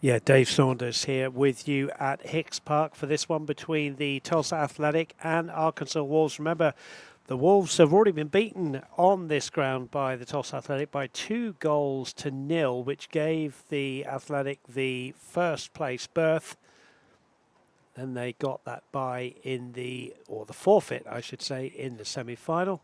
Yeah, Dave Saunders here with you at Hicks Park for this one between the Tulsa Athletic and Arkansas Wolves. Remember, the Wolves have already been beaten on this ground by the Tulsa Athletic by 2 goals to 0, which gave the Athletic the first place berth. Then they got that bye or the forfeit, I should say, in the semi-final.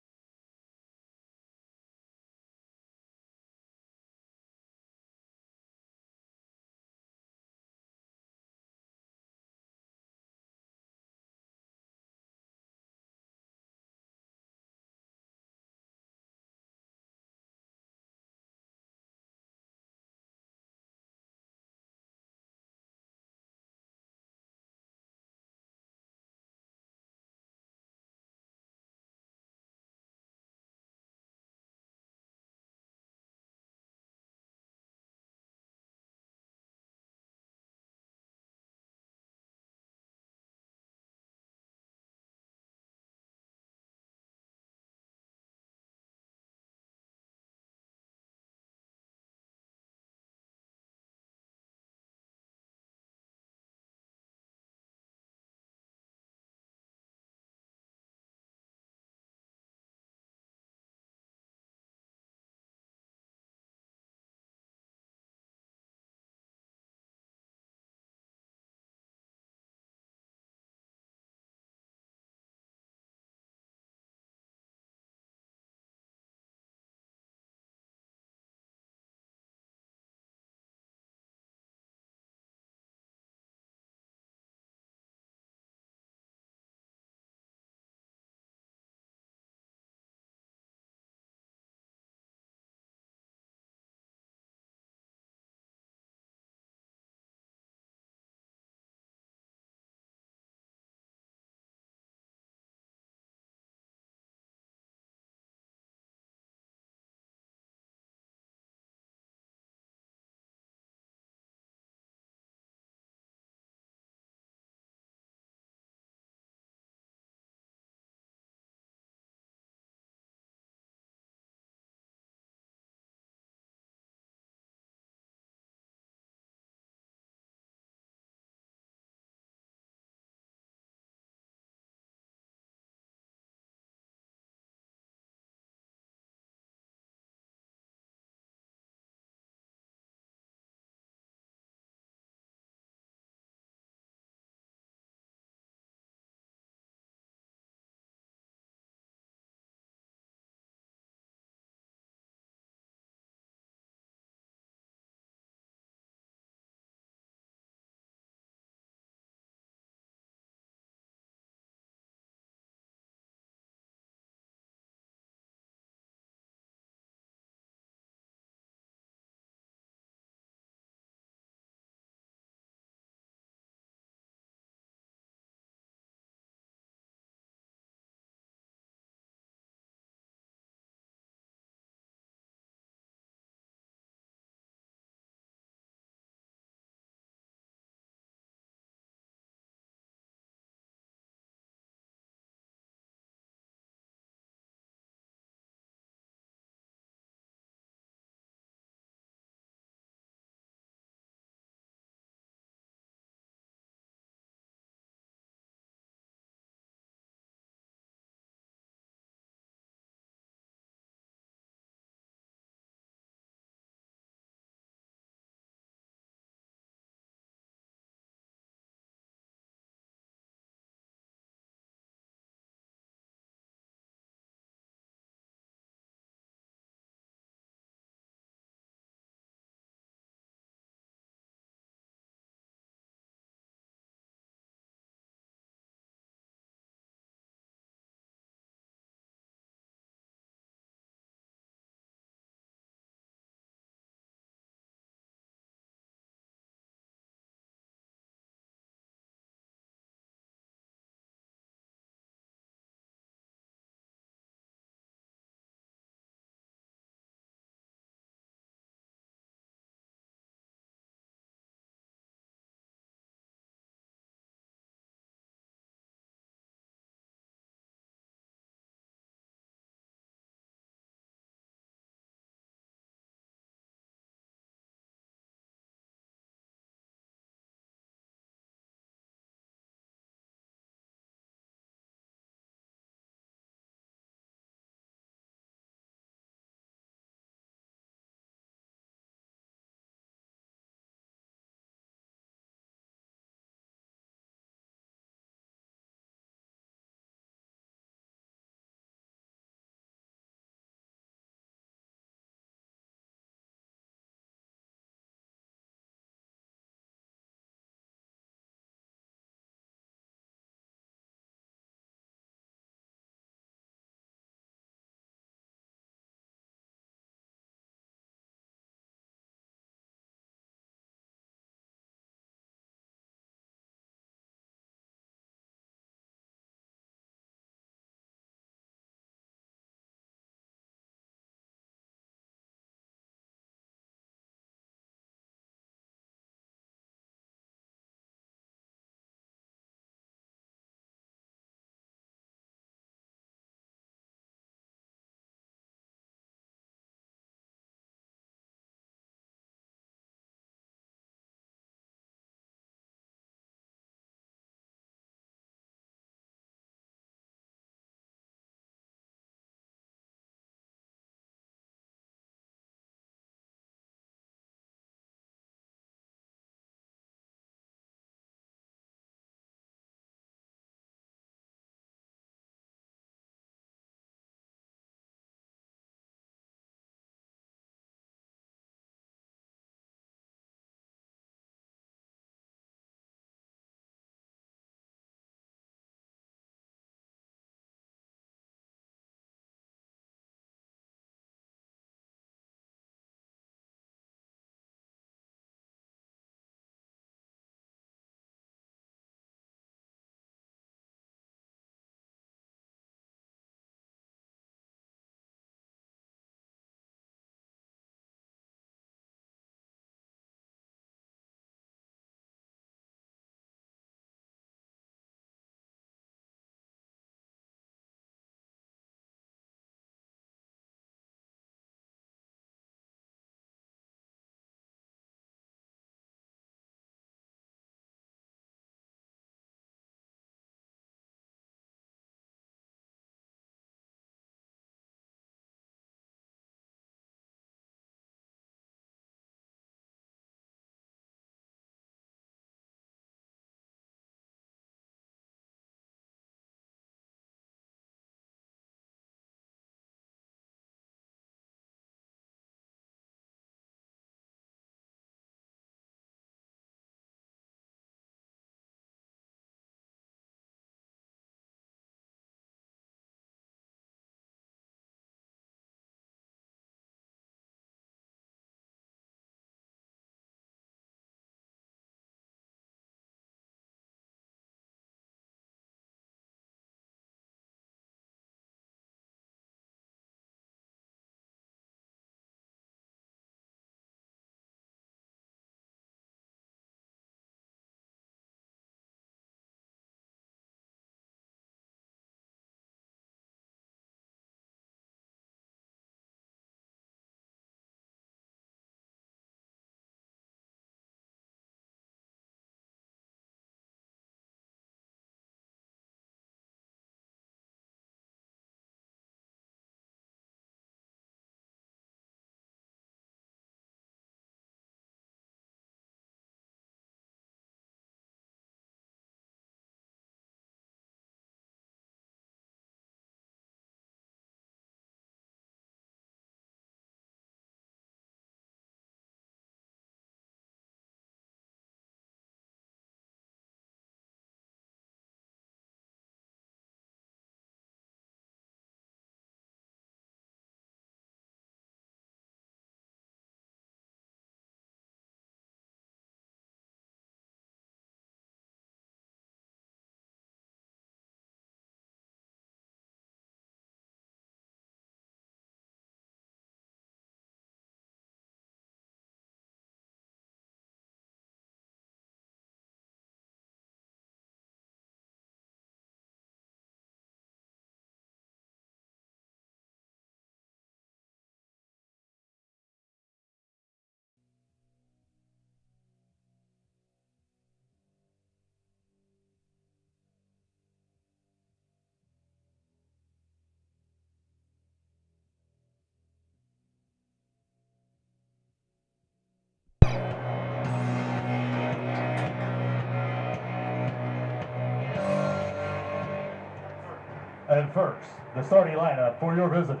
And first, the starting lineup for your visitors.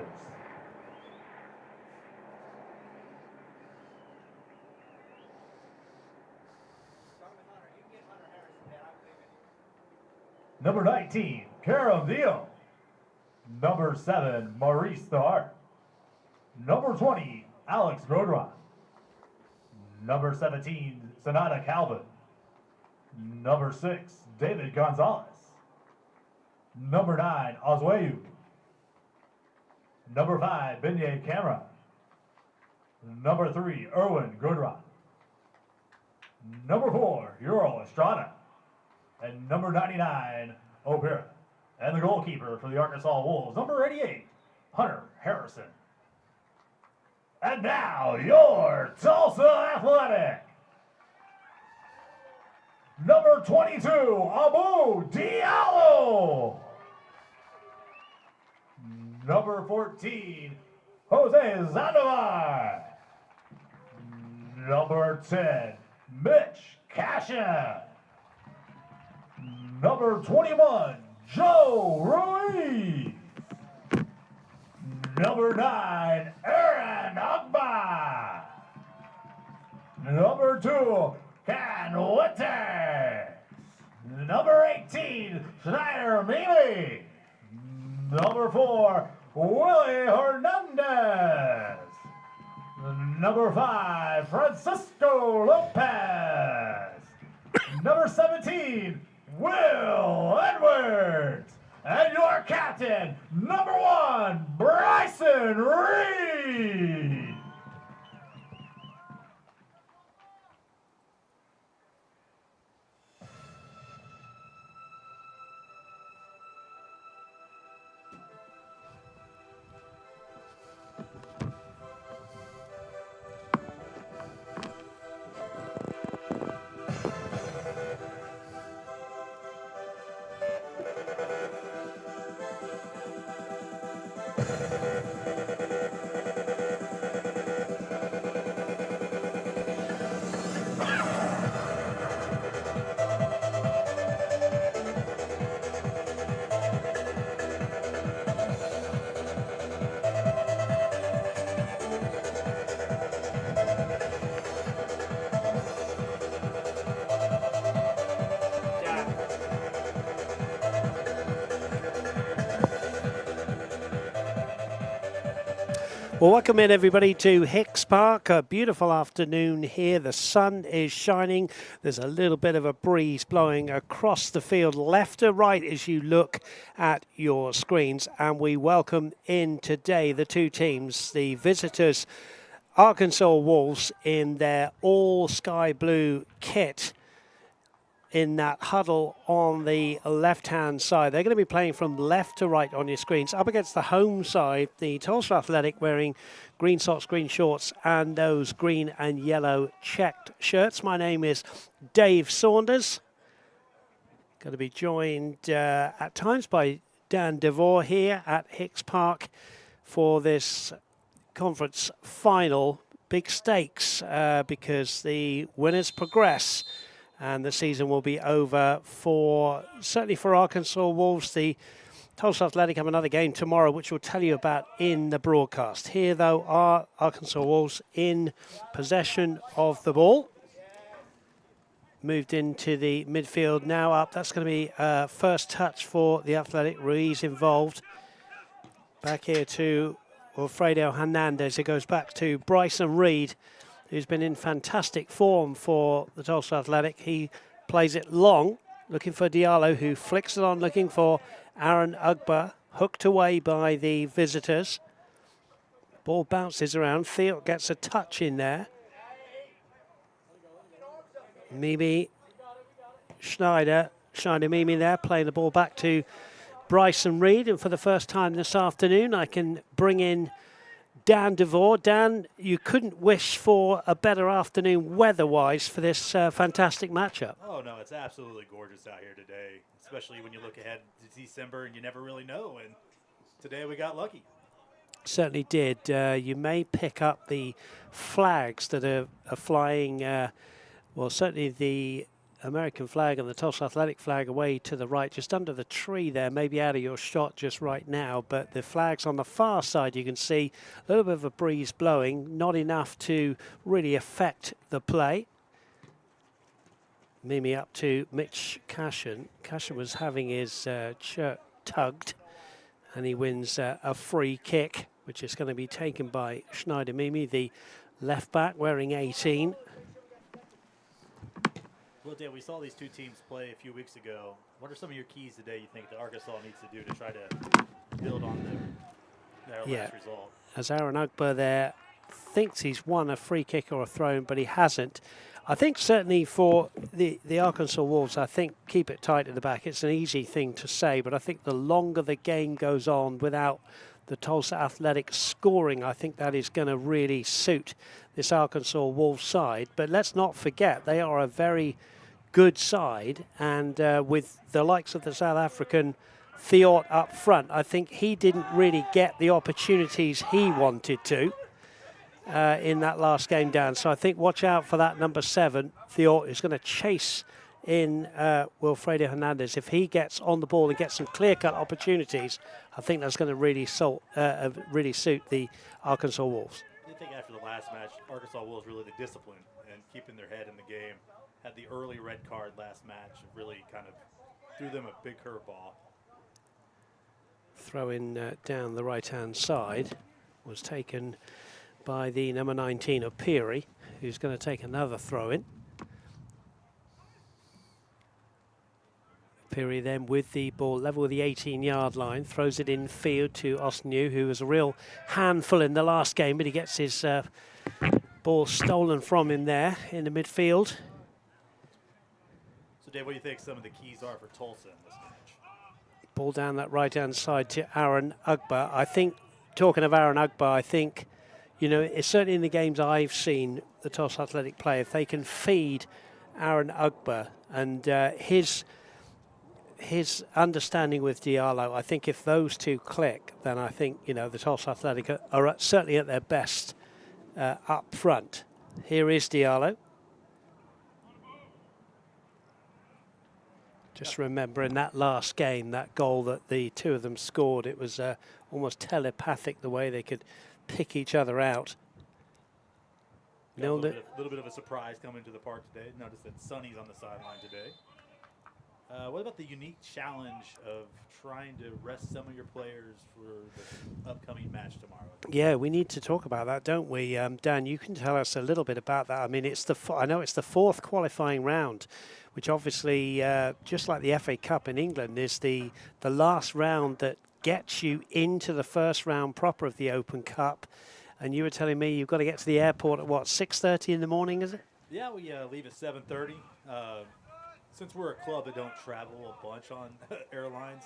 Number 19, Karam Dio. Number 7, Maurice the Hart. Number 20, Alex Grodron. Number 17, Sonata Calvin. Number 6, David Gonzalez. Number 9, Osweyu. Number 5, Benyay Camera. Number 3, Erwin Grodron. Number 4, Ural Estrada. And number 99, Opera. And the goalkeeper for the Arkansas Wolves, number 88, Hunter Harrison. And now, your Tulsa Athletic. Number 22, Abu Diallo. Number 14, Jose Zandovar. Number 10, Mitch Cashin. Number 21, Joe Ruiz. Number 9, Aaron Agba. Number 2, Ken Witters. Number 18, Schneider Mimi. Number 4, Willie Hernandez. Number 5, Francisco Lopez. Number 17, Will Edwards. And your captain, number 1, Bryson Reed. Well, welcome in everybody to Hicks Park. A beautiful afternoon here. The sun is shining. There's a little bit of a breeze blowing across the field left to right as you look at your screens. And we welcome in today the two teams, the visitors, Arkansas Wolves, in their all sky blue kit, in that huddle on the left-hand side. They're going to be playing from left to right on your screens. Up against the home side, the Tulsa Athletic wearing green socks, green shorts, and those green and yellow checked shirts. My name is Dave Saunders. Going to be joined at times by Dan DeVore here at Hicks Park for this conference final. Big stakes because the winners progress, and the season will be over certainly for Arkansas Wolves. The Tulsa Athletic have another game tomorrow, which we'll tell you about in the broadcast. Here, though, are Arkansas Wolves in possession of the ball. Moved into the midfield, now up. That's going to be first touch for the Athletic. Ruiz involved. Back here to Wilfredo Hernandez. It goes back to Bryson Reed, who's been in fantastic form for the Tulsa Athletic. He plays it long, looking for Diallo, who flicks it on, looking for Aaron Ugba, hooked away by the visitors. Ball bounces around. Theo gets a touch in there. Mimi Schneider Mimi there, playing the ball back to Bryson Reed. And for the first time this afternoon, I can bring in Dan DeVore. Dan, you couldn't wish for a better afternoon weather-wise for this fantastic matchup. Oh, no, it's absolutely gorgeous out here today, especially when you look ahead to December and you never really know. And today we got lucky. Certainly did. You may pick up the flags that are flying, well, certainly the American flag and the Tulsa Athletic flag away to the right, just under the tree there, maybe out of your shot just right now, but the flags on the far side, you can see a little bit of a breeze blowing, not enough to really affect the play. Mimi up to Mitch Cashin. Cashin was having his shirt tugged, and he wins a free kick, which is going to be taken by Schneider Mimi, the left back wearing 18. Well, Dan, we saw these two teams play a few weeks ago. What are some of your keys today you think that Arkansas needs to do to try to build on their last result? As Aaron Ugba there thinks he's won a free kick or a throw-in, but he hasn't. I think certainly for the Arkansas Wolves, I think keep it tight at the back. It's an easy thing to say, but I think the longer the game goes on without the Tulsa Athletic scoring, I think that is going to really suit this Arkansas Wolves side. But let's not forget, they are a very good side, and with the likes of the South African Fiort up front, I think he didn't really get the opportunities he wanted to in that last game down. So I think watch out for that number 7. Fiort is going to chase in Wilfredo Hernandez. If he gets on the ball and gets some clear-cut opportunities, I think that's going to really suit the Arkansas Wolves. I think after the last match, Arkansas Wolves really the discipline and keeping their head in the game. Had the early red card last match, really kind of threw them a big curveball. Throw in down the right-hand side was taken by the number 19 of Peary, who's going to take another throw in. Peary then with the ball level with the 18-yard line, throws it in field to Osnew, who was a real handful in the last game, but he gets his ball stolen from him there in the midfield. So, Dave, what do you think some of the keys are for Tulsa in this match? Ball down that right-hand side to Aaron Ugba. I think, talking of Aaron Ugba, I think, you know, it's certainly in the games I've seen the Tulsa Athletic play, if they can feed Aaron Ugba and his understanding with Diallo, I think if those two click, then I think, you know, the Tulsa Athletic are certainly at their best up front. Here is Diallo. Just remember in that last game, that goal that the two of them scored, it was almost telepathic the way they could pick each other out. A little bit of a surprise coming to the park today. Notice that Sonny's on the sideline today. What about the unique challenge of trying to rest some of your players for the upcoming match tomorrow? Yeah, we need to talk about that, don't we? Dan, you can tell us a little bit about that. I mean, I know it's the 4th qualifying round, which obviously, just like the FA Cup in England, is the last round that gets you into the first round proper of the Open Cup. And you were telling me you've got to get to the airport at, what, 6:30 in the morning, is it? Yeah, we leave at 7:30. Since we're a club that don't travel a bunch on airlines,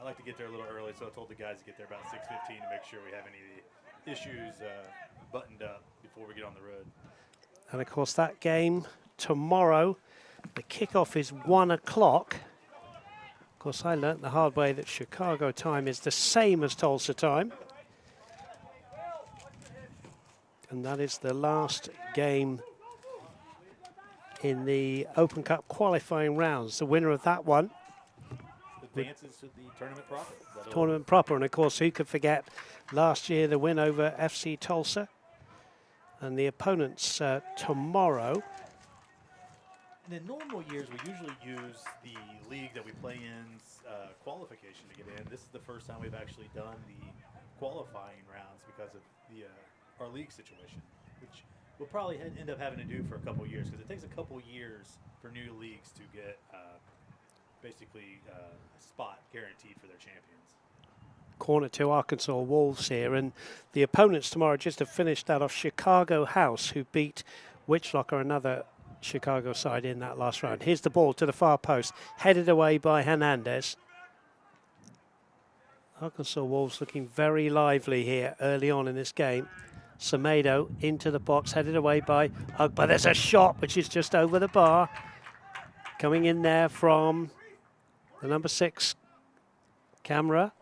I like to get there a little early, so I told the guys to get there about 6:15 to make sure we have any of the issues buttoned up before we get on the road. And, of course, that game tomorrow, the kickoff is 1 o'clock. Of course, I learnt the hard way that Chicago time is the same as Tulsa time. And that is the last game in the Open Cup qualifying rounds. The winner of that one advances to the tournament proper. Tournament proper, and of course, who could forget last year the win over FC Tulsa, and the opponents tomorrow. And in normal years, we usually use the league that we play in's qualification to get in. This is the first time we've actually done the qualifying rounds because of the our league situation, which we'll probably end up having to do for a couple years, because it takes a couple years for new leagues to get basically a spot guaranteed for their champions. Corner to Arkansas Wolves here, and the opponents tomorrow just have finished that off Chicago House, who beat Witchlocker, another Chicago side, in that last round. Here's the ball to the far post, headed away by Hernandez. Arkansas Wolves looking very lively here early on in this game. Semedo into the box, headed away by Ugba. There's a shot which is just over the bar. Coming in there from the number 6 camera.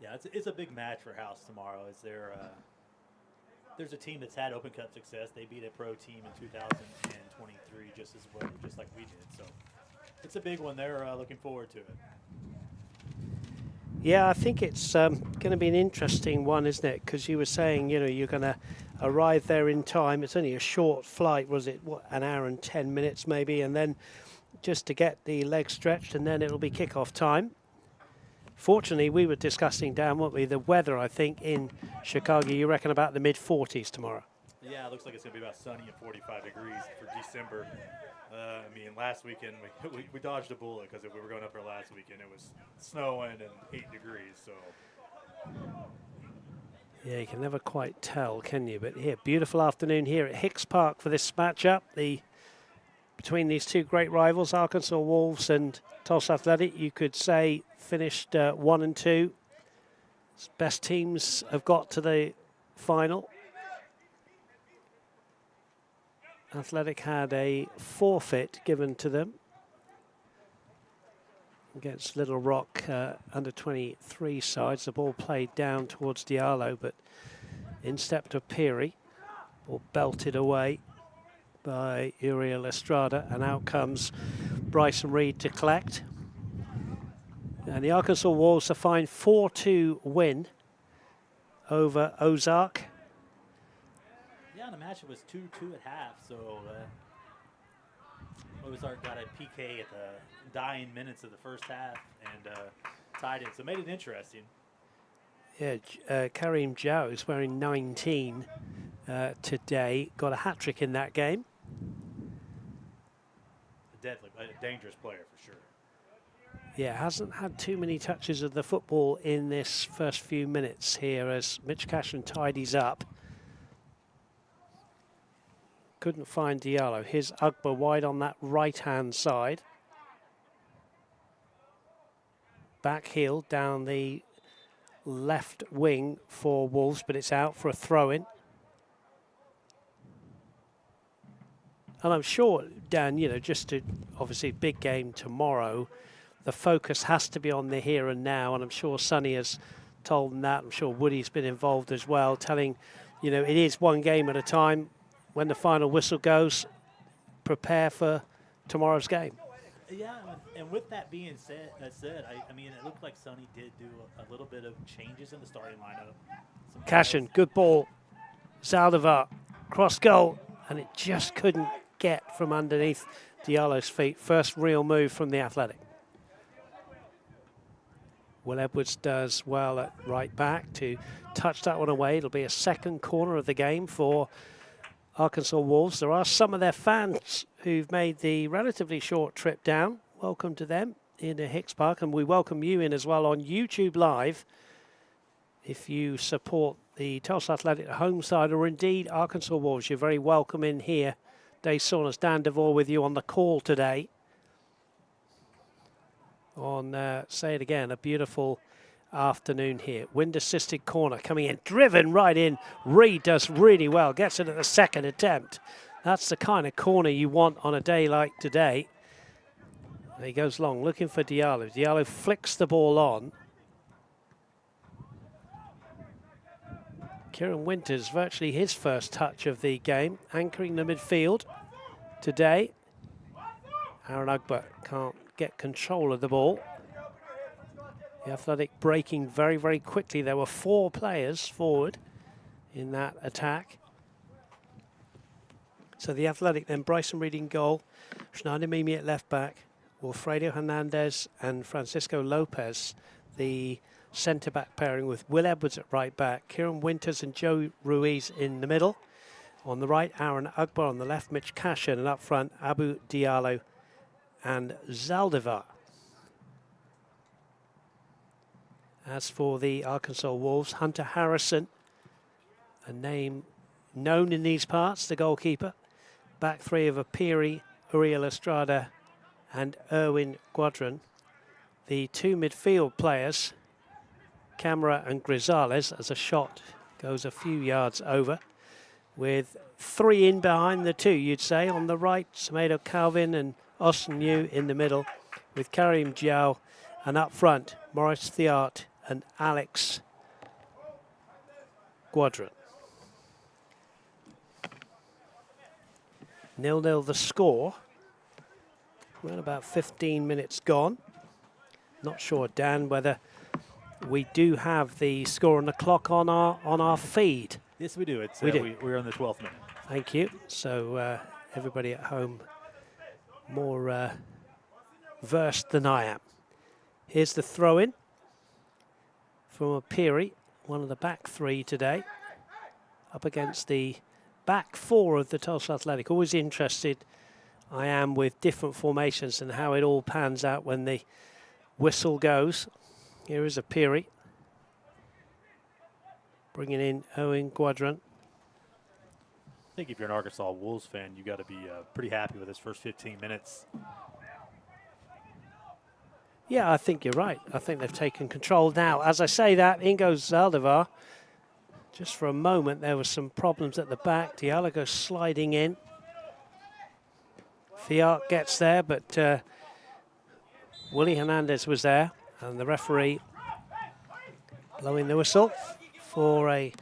Yeah, it's a big match for House tomorrow. There's a team that's had Open Cup success. They beat a pro team in 2012. 23 just as well, just like we did. So it's a big one. They're looking forward to it. Yeah, I think it's going to be an interesting one, isn't it? Because you were saying, you know, you're going to arrive there in time. It's only a short flight, was it? What, an hour and 10 minutes maybe, and then just to get the legs stretched, and then it'll be kickoff time. Fortunately, we were discussing, Dan, weren't we, the weather, I think, in Chicago. You reckon about the mid-40s tomorrow? Yeah, it looks like it's going to be about sunny and 45 degrees for December. I mean, last weekend we dodged a bullet because if we were going up there last weekend, it was snowing and 8 degrees. So yeah, you can never quite tell, can you? But here, beautiful afternoon here at Hicks Park for this matchup. Between these two great rivals, Arkansas Wolves and Tulsa Athletic, you could say finished 1 and 2. Best teams have got to the final. Athletic had a forfeit given to them against Little Rock under 23 sides. The ball played down towards Diallo, but in stepped Peary, ball belted away by Uriel Estrada, and out comes Bryson Reed to collect. And the Arkansas Wolves a fine 4-2 win over Ozark. yeah, the match was 2-2 at half. So Ozark got a PK at the dying minutes of the first half and tied it. So it made it interesting. Yeah, Kareem Jau is wearing 19 today. Got a hat-trick in that game. A dangerous player for sure. Yeah, hasn't had too many touches of the football in this first few minutes here as Mitch Cashin tidies up. Couldn't find Diallo. Here's Ugba wide on that right-hand side. Back heel down the left wing for Wolves, but it's out for a throw-in. And I'm sure, Dan, you know, just to obviously big game tomorrow, the focus has to be on the here and now, and I'm sure Sonny has told them that. I'm sure Woody's been involved as well, telling, you know, it is one game at a time. When the final whistle goes, prepare for tomorrow's game. Yeah, and with that being said, I mean, it looked like Sonny did do a little bit of changes in the starting lineup. Cashin, good ball. Zaldivar, cross goal, and it just couldn't get from underneath Diallo's feet. First real move from the Athletic. Will Edwards does well at right back to touch that one away. It'll be a second corner of the game for Arkansas Wolves. There are some of their fans who've made the relatively short trip down. Welcome to them in Hicks Park, and we welcome you in as well on YouTube Live. If you support the Tulsa Athletic home side or indeed Arkansas Wolves, you're very welcome in here. Dave Saunders, Dan DeVore with you on the call today. On, say it again, a beautiful afternoon here. Wind-assisted corner coming in, driven right in. Reed does really well, gets it at the second attempt. That's the kind of corner you want on a day like today. And he goes long, looking for Diallo. Diallo flicks the ball on. Kieran Winters, virtually his first touch of the game, anchoring the midfield today. Aaron Ugba can't get control of the ball. The Athletic breaking very, very quickly. There were 4 players forward in that attack. So the Athletic then, Bryson Reed in goal, Schneider Mimi at left back, Wilfredo Hernandez and Francisco Lopez, the centre-back pairing with Will Edwards at right back, Kieran Winters and Joe Ruiz in the middle. On the right, Aaron Ugba. On the left, Mitch Cashin. And up front, Abu Diallo and Zaldivar. As for the Arkansas Wolves, Hunter Harrison, a name known in these parts, the goalkeeper. Back three of Peary, Uriel Estrada and Erwin Guadron. The 2 midfield players, Camara and Grisales, as a shot goes a few yards over, with 3 in behind the 2, you'd say. On the right, Semedo Calvin and Austin Yu in the middle, with Karim Jiao, and up front, Maurice Thiart and Alex Guadron. 0-0 the score. Around about 15 minutes gone. Not sure, Dan, whether we do have the score on the clock on our feed. Yes, we do. It's We do. we're on the 12th minute. Thank you. So everybody at home more versed than I am. Here's the throw-in from Peary, one of the back three today, up against the back four of the Tulsa Athletic. Always interested I am with different formations and how it all pans out when the whistle goes. Here is Peary bringing in Owen Guadran. I think if you're an Arkansas Wolves fan, you got to be pretty happy with his first 15 minutes. Yeah, I think you're right. I think they've taken control now. As I say that, in goes Zaldivar. Just for a moment, there were some problems at the back. Dialogo sliding in. Fiat gets there, but Willie Hernandez was there, and the referee blowing the whistle for a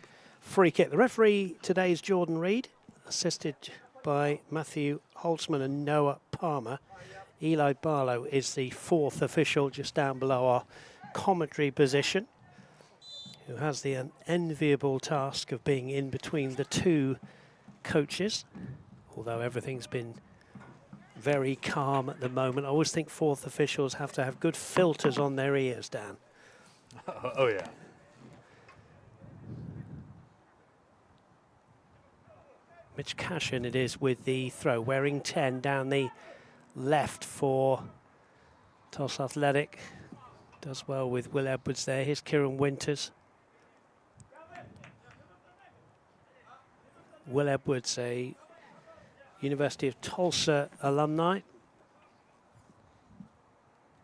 free kick. The referee today is Jordan Reed, assisted by Matthew Holtzman and Noah Palmer. Eli Barlow is the fourth official just down below our commentary position, who has the unenviable task of being in between the two coaches, although everything's been very calm at the moment. I always think fourth officials have to have good filters on their ears, Dan. Oh, yeah. Mitch Cashin it is with the throw, wearing 10 down the left for Tulsa Athletic. Does well with Will Edwards there. Here's Kieran Winters. Will Edwards, a University of Tulsa alumni.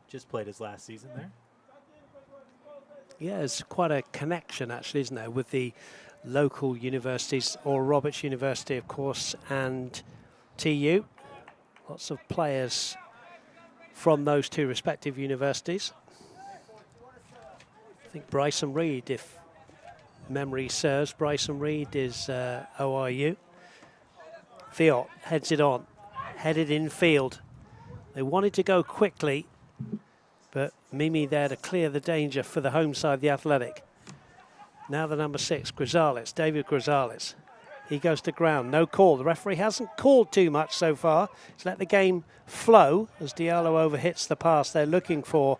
Just played his last season there. Yeah, there's quite a connection actually, isn't there, with the local universities, or Roberts University, of course, and TU. Lots of players from those two respective universities. I think Bryson Reed, if memory serves, Bryson Reed is ORU. Fiat heads it on, headed in field. They wanted to go quickly, but Mimi there to clear the danger for the home side, the Athletic. Now the number 6, Grisales, David Grisales. He goes to ground, no call. The referee hasn't called too much so far. He's let the game flow as Diallo overhits the pass. They're looking for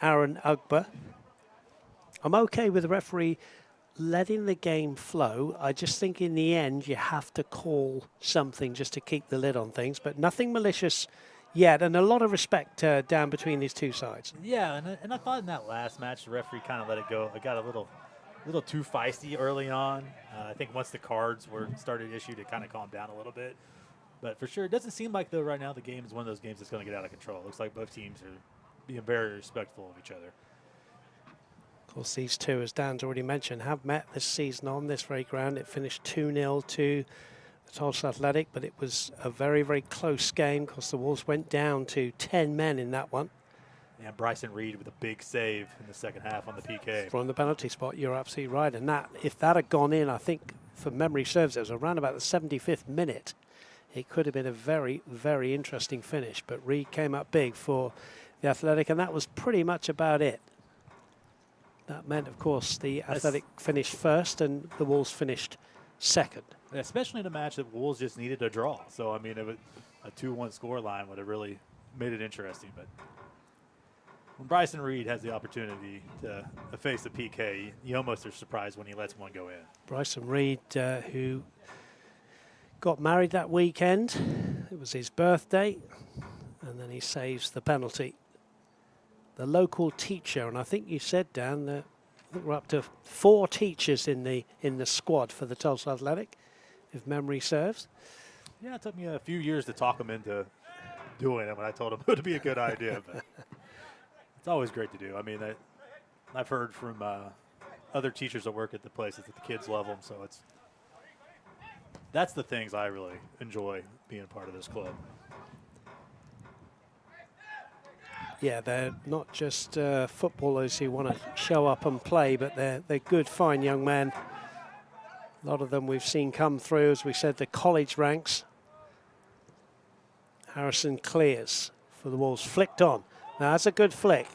Aaron Ugba. I'm okay with the referee letting the game flow. I just think in the end you have to call something just to keep the lid on things, but nothing malicious yet, and a lot of respect down between these two sides. Yeah, and I thought in that last match the referee kind of let it go. It got a little too feisty early on. I think once the cards were started issued, it kind of calmed down a little bit. But for sure, it doesn't seem like, though, right now the game is one of those games that's going to get out of control. It looks like both teams are being very respectful of each other. Of course, these two, as Dan's already mentioned, have met this season on this very ground. It finished 2-0 to the Tulsa Athletic, but it was a very, very close game because the Wolves went down to 10 men in that one. And Bryson Reed with a big save in the second half on the PK. From the penalty spot, you're absolutely right. And that, if that had gone in, I think, for memory serves, it was around about the 75th minute. It could have been a very, very interesting finish. But Reed came up big for the Athletic, and that was pretty much about it. That meant, of course, the Athletic finished first and the Wolves finished second. Especially in a match that Wolves just needed a draw. So, I mean, a 2-1 score line would have really made it interesting. But when Bryson Reed has the opportunity to face a PK, you almost are surprised when he lets one go in. Bryson Reed, who got married that weekend. It was his birthday, and then he saves the penalty. The local teacher, and I think you said, Dan, that we're up to 4 teachers in the squad for the Tulsa Athletic, if memory serves. Yeah, it took me a few years to talk him into doing it when I told him it would be a good idea, but it's always great to do. I mean, I've heard from other teachers that work at the places that the kids love them, so that's the things I really enjoy being a part of this club. Yeah, they're not just footballers who want to show up and play, but they're good, fine young men. A lot of them we've seen come through, as we said, the college ranks. Harrison clears for the Wolves, flicked on. Now that's a good flick.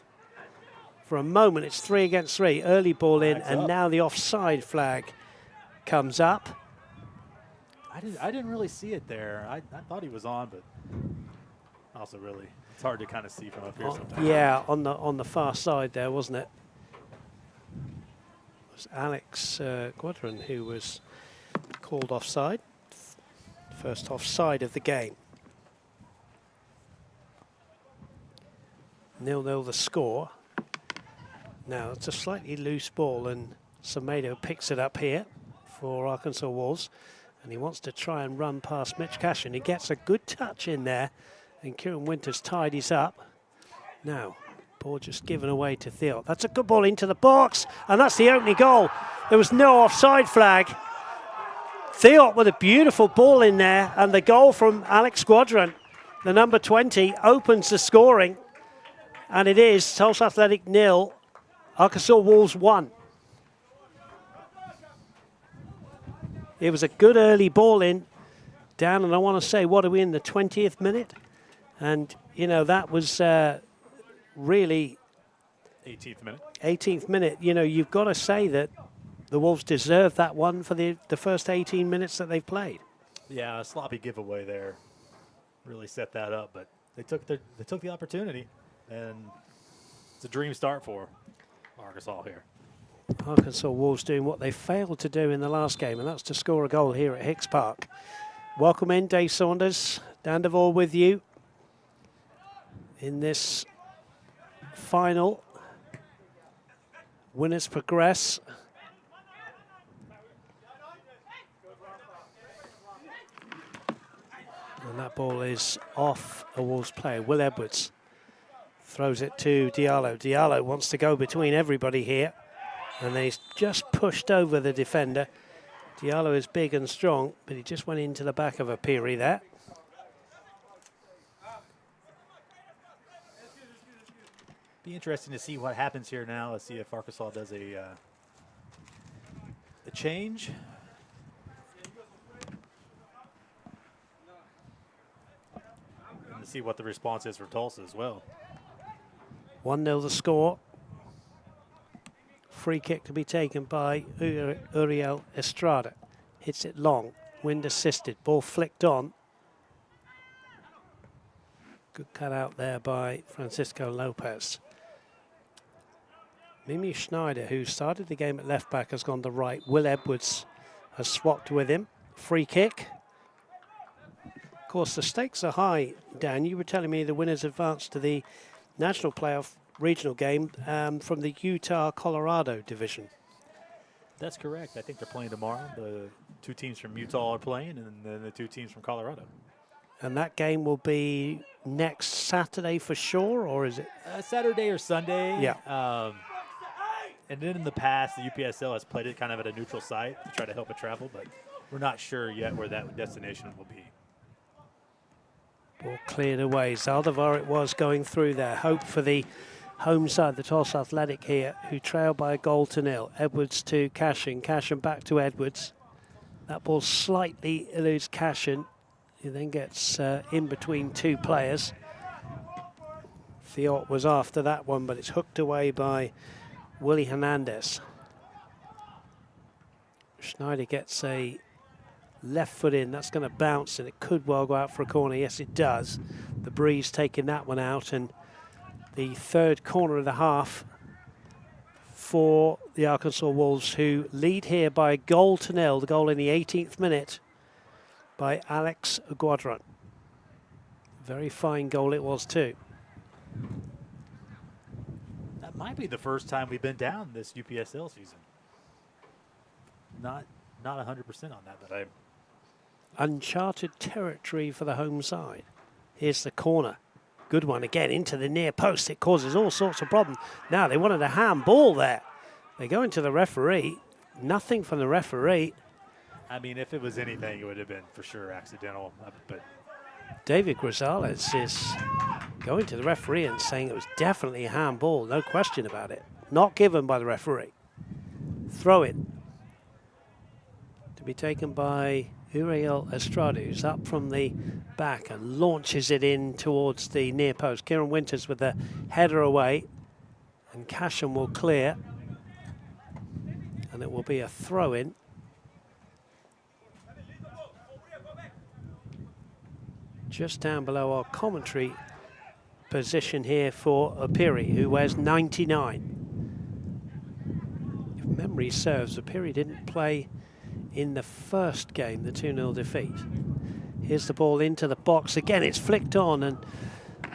For a moment, it's 3 against 3. Early ball in, and now the offside flag comes up. I didn't really see it there. I thought he was on, but also really, it's hard to kind of see from up here sometimes. Yeah, on the far side there, wasn't it? It was Alex Guadron who was called offside. First offside of the game. 0-0 the score. Now it's a slightly loose ball, and Semedo picks it up here for Arkansas Wolves, and he wants to try and run past Mitch Cashin. He gets a good touch in there, and Kieran Winters tidies up. Now, ball just given away to Theo. That's a good ball into the box, and that's the opening goal. There was no offside flag. Theo with a beautiful ball in there, and the goal from Alex Guadron, the number 20, opens the scoring. And it is Tulsa Athletic 0, Arkansas Wolves 1. It was a good early ball in, Dan, and I want to say, what are we in the 20th minute? And, you know, that was really... 18th minute. 18th minute. You know, you've got to say that the Wolves deserve that one for the first 18 minutes that they've played. Yeah, a sloppy giveaway there. Really set that up, but they took the opportunity, and it's a dream start for Arkansas here. Arkansas Wolves doing what they failed to do in the last game, and that's to score a goal here at Hicks Park. Welcome in, Dave Saunders. Dan Devore with you in this final. Winners progress. And that ball is off a Wolves player. Will Edwards throws it to Diallo. Diallo wants to go between everybody here, and then he's just pushed over the defender. Diallo is big and strong, but he just went into the back of a Peary there. Be interesting to see what happens here now. Let's see if Arkansas does a change. And to see what the response is for Tulsa as well. 1-0 the score. Free kick to be taken by Uriel Estrada. Hits it long. Wind assisted. Ball flicked on. Good cut out there by Francisco Lopez. Mimi Schneider, who started the game at left back, has gone to right. Will Edwards has swapped with him. Free kick. Of course, the stakes are high, Dan. You were telling me the winners advanced to the national playoff regional game from the Utah-Colorado division. That's correct. I think they're playing tomorrow. The two teams from Utah are playing, and then the two teams from Colorado. And that game will be next Saturday for sure, or is it? Saturday or Sunday. Yeah. And then in the past, the UPSL has played it kind of at a neutral site to try to help it travel, but we're not sure yet where that destination will be. Ball cleared away. Zaldivar it was going through there. Hope for the home side, the Tulsa Athletic here, who trail by a 0-0. Edwards to Cashin. Cashin back to Edwards. That ball slightly eludes Cashin. He then gets in between two players. Fiat was after that one, but it's hooked away by Willie Hernandez. Schneider gets a left foot in. That's going to bounce, and it could well go out for a corner. Yes, it does. The breeze taking that one out, and the third corner of the half for the Arkansas Wolves, who lead here by 0-0. The goal in the 18th minute by Alex Guadron. Very fine goal it was too. That might be the first time we've been down this UPSL season. Not 100% on that, but I... Uncharted territory for the home side. Here's the corner. Good one again into the near post. It causes all sorts of problems. Now they wanted a handball there. They go into the referee. Nothing from the referee. I mean, if it was anything, it would have been for sure accidental. But David Grisales is going to the referee and saying it was definitely a handball. No question about it. Not given by the referee. Throw it. To be taken by Uriel Estrada, who's up from the back and launches it in towards the near post. Kieran Winters with the header away, and Casham will clear, and it will be a throw-in. Just down below our commentary position here for Opiri, who wears 99. If memory serves, Opiri didn't play in the first game, the 2-0 defeat. Here's the ball into the box. Again, it's flicked on, and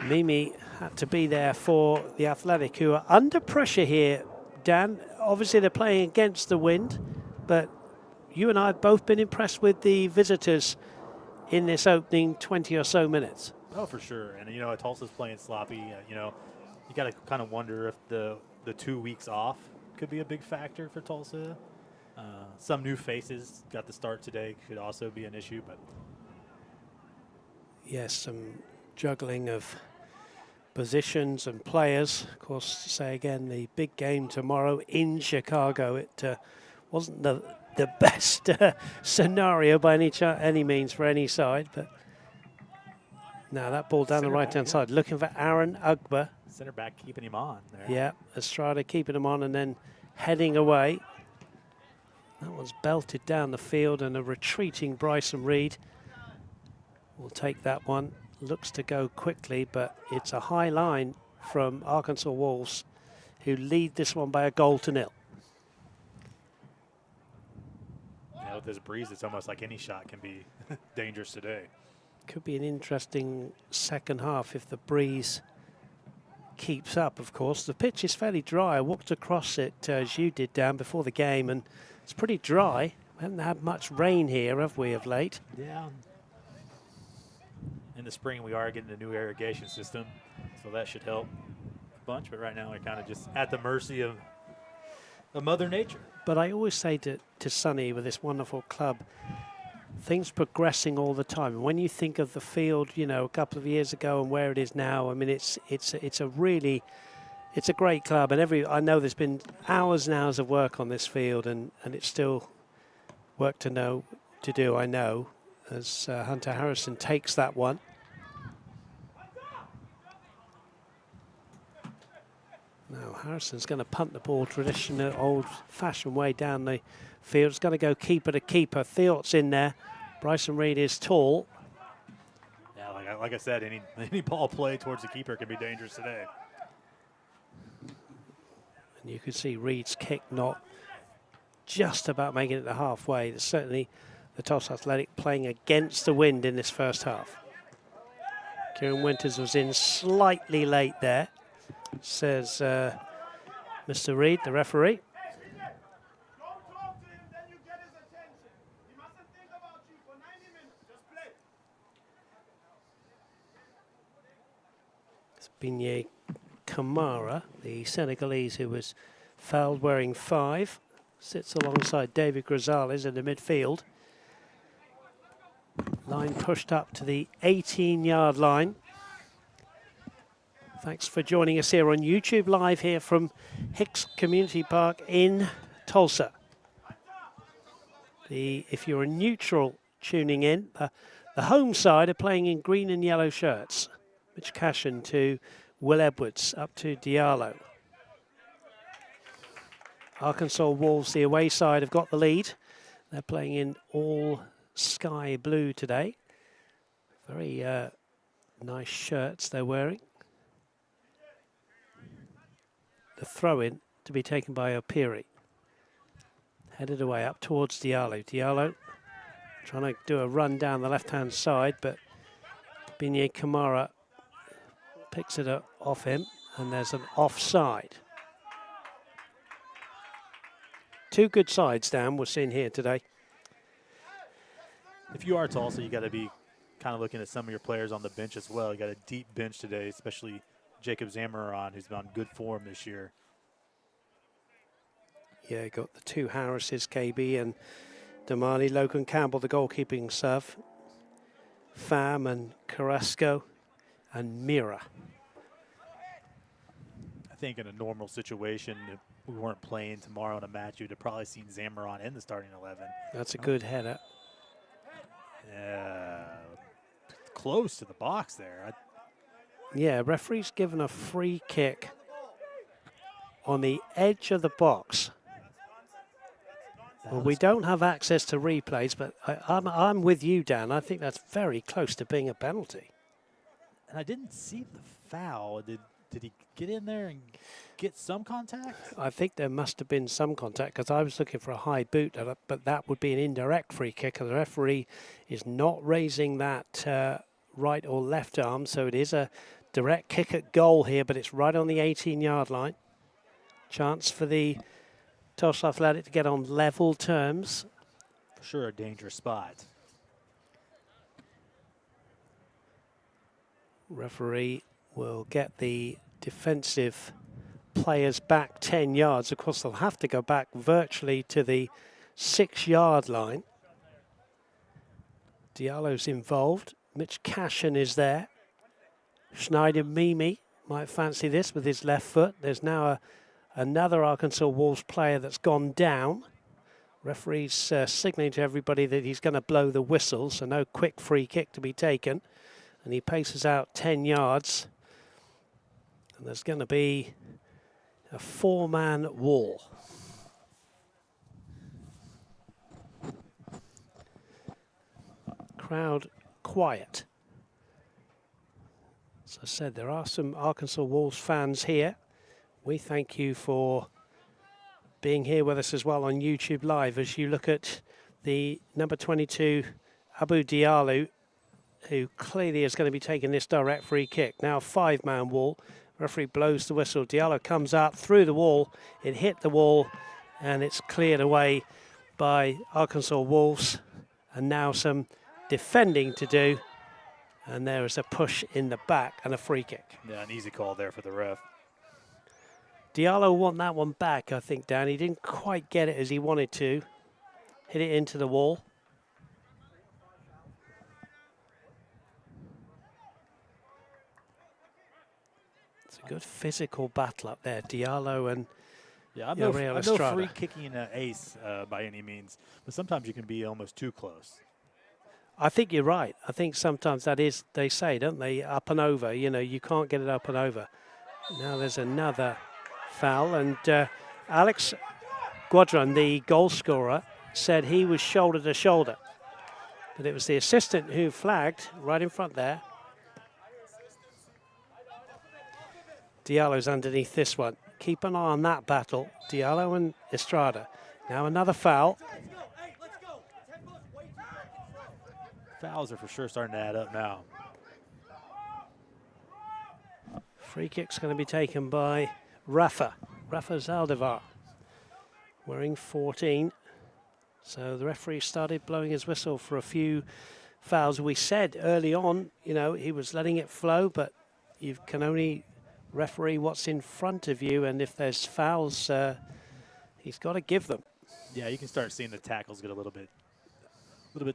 Mimi had to be there for the Athletic, who are under pressure here, Dan. Obviously, they're playing against the wind, but you and I have both been impressed with the visitors in this opening 20 or so minutes. Oh, for sure. And, you know, Tulsa's playing sloppy. You know, you got to kind of wonder if the 2 weeks off could be a big factor for Tulsa. Some new faces got the start today, could also be an issue, but yes, some juggling of positions and players. Of course, to say again, the big game tomorrow in Chicago. It wasn't the best scenario by any means for any side, but now that ball down the right-hand side, looking for Aaron Ugba. Center back keeping him on there. Yeah, Estrada keeping him on and then heading away. That one's belted down the field, and a retreating Bryson Reed will take that one. Looks to go quickly, but it's a high line from Arkansas Wolves, who lead this one by a 1-0. Yeah, with this breeze, it's almost like any shot can be dangerous today. Could be an interesting second half if the breeze keeps up, of course. The pitch is fairly dry. I walked across it as you did, Dan, before the game, and it's pretty dry. We haven't had much rain here, have we, of late? Yeah. In the spring, we are getting a new irrigation system, so that should help a bunch. But right now, we're kind of just at the mercy of Mother Nature. But I always say to Sonny, with this wonderful club, things progressing all the time. And when you think of the field, you know, a couple of years ago and where it is now, I mean, it's a great club. And I know there's been hours and hours of work on this field, and it's still work to do, I know, as Hunter Harrison takes that one. Now Harrison's going to punt the ball traditional, old-fashioned way down the field. It's going to go keeper to keeper. Theot's in there. Bryson Reed is tall. Yeah, like I said, any ball play towards the keeper can be dangerous today. And you can see Reed's kick not just about making it to halfway. There's certainly the Tulsa Athletic playing against the wind in this first half. Kieran Winters was in slightly late there, says Mr. Reed, the referee. It's Binye Kamara, the Senegalese who was fouled wearing 5, sits alongside David Grisales in the midfield. Line pushed up to the 18-yard line. Thanks for joining us here on YouTube, live here from Hicks Community Park in Tulsa. If you're a neutral tuning in, the home side are playing in green and yellow shirts. Mitch Cashin to Will Edwards, up to Diallo. Arkansas Wolves, the away side, have got the lead. They're playing in all sky blue today. Very nice shirts they're wearing. The throw-in to be taken by Opiri. Headed away up towards Diallo. Diallo trying to do a run down the left-hand side, but Binye Kamara picks it up off him, and there's an offside. Two good sides, Dan, we're seeing here today. If you are Tulsa, you got to be kind of looking at some of your players on the bench as well. You got a deep bench today, especially Jacob Zamaron, who's been on good form this year. Yeah, got the two Harrises, KB and Damani. Logan Campbell, the goalkeeping sub. Pham and Carrasco and Mira. I think in a normal situation, if we weren't playing tomorrow in a match, you'd have probably seen Zamaron in the starting 11. That's a good header. Close to the box there. Yeah, referee's given a free kick on the edge of the box. Well, we don't have access to replays, but I'm with you, Dan. I think that's very close to being a penalty. And I didn't see the foul. Did he get in there and get some contact? I think there must have been some contact because I was looking for a high boot, but that would be an indirect free kick, and the referee is not raising that right or left arm, so it is a direct kick at goal here, but it's right on the 18-yard line. Chance for the Tulsa Athletic to get on level terms. For sure a dangerous spot. Referee will get the defensive players back 10 yards. Of course, they'll have to go back virtually to the 6-yard line. Diallo's involved. Mitch Cashin is there. Schneider Mimi might fancy this with his left foot. There's now another Arkansas Wolves player that's gone down. Referee's signaling to everybody that he's going to blow the whistle, so no quick free kick to be taken. And he paces out 10 yards. And there's going to be a 4-man wall. Crowd quiet. As I said, there are some Arkansas Wolves fans here. We thank you for being here with us as well on YouTube Live as you look at the number 22, Abu Diallo, who clearly is going to be taking this direct free kick. Now 5-man wall. Referee blows the whistle. Diallo comes up through the wall. It hit the wall and it's cleared away by Arkansas Wolves. And now some defending to do. And there is a push in the back and a free kick. Yeah, an easy call there for the ref. Diallo won that one back, I think, Dan. He didn't quite get it as he wanted to. Hit it into the wall. It's a good physical battle up there, Diallo and I'm no free kicking ace by any means, but sometimes you can be almost too close. I think you're right. I think sometimes that is, they say, don't they, up and over. You know, you can't get it up and over. Now there's another foul, and Alex Guadron, the goal scorer, said he was shoulder to shoulder. But it was the assistant who flagged right in front there. Diallo's underneath this one. Keep an eye on that battle. Diallo and Estrada. Now another foul. Fouls are for sure starting to add up now. Free kick's going to be taken by Rafa Zaldivar, wearing 14. So the referee started blowing his whistle for a few fouls. We said early on, you know, he was letting it flow, but you can only referee what's in front of you, and if there's fouls, he's got to give them. Yeah, you can start seeing the tackles get a little bit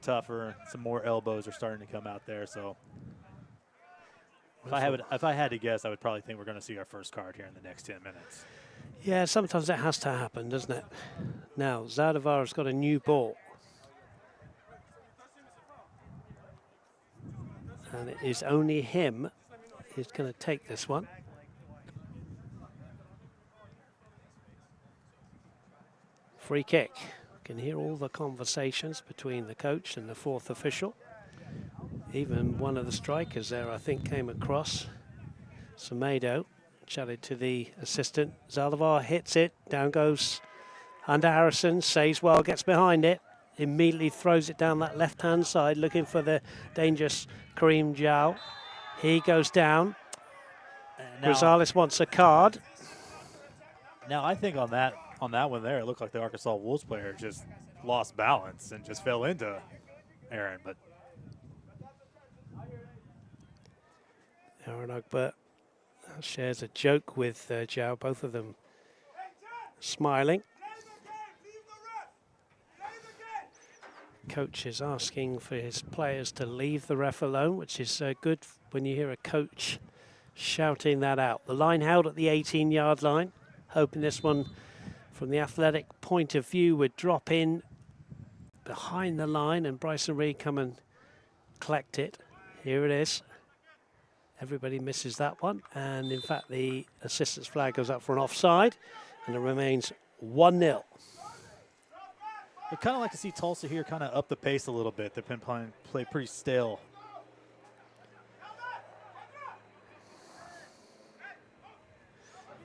tougher. Some more elbows are starting to come out there. So if I had to guess, I would probably think we're going to see our first card here in the next 10 minutes. Yeah, sometimes that has to happen, doesn't it? Now, Zaldivar's got a new ball. And it is only him who's going to take this one. Free kick. You can hear all the conversations between the coach and the fourth official. Even one of the strikers there, I think, came across. Semedo chatted to the assistant. Zaldivar hits it. Down goes Hunter Harrison. Says well, gets behind it. Immediately throws it down that left-hand side, looking for the dangerous Kareem Jow. He goes down. Gonzalez wants a card. Now, I think on that one there, it looked like the Arkansas Wolves player just lost balance and just fell into Aaron. But Aaron Ogbert shares a joke with Jow, both of them smiling. Coach is asking for his players to leave the ref alone, which is good when you hear a coach shouting that out. The line held at the 18-yard line, hoping this one from the Athletic point of view would drop in behind the line, and Bryson Reed come and collect it. Here it is. Everybody misses that one. And in fact, the assistant's flag goes up for an offside. And it remains 1-0. I'd kind of like to see Tulsa here kind of up the pace a little bit. They've been play pretty stale.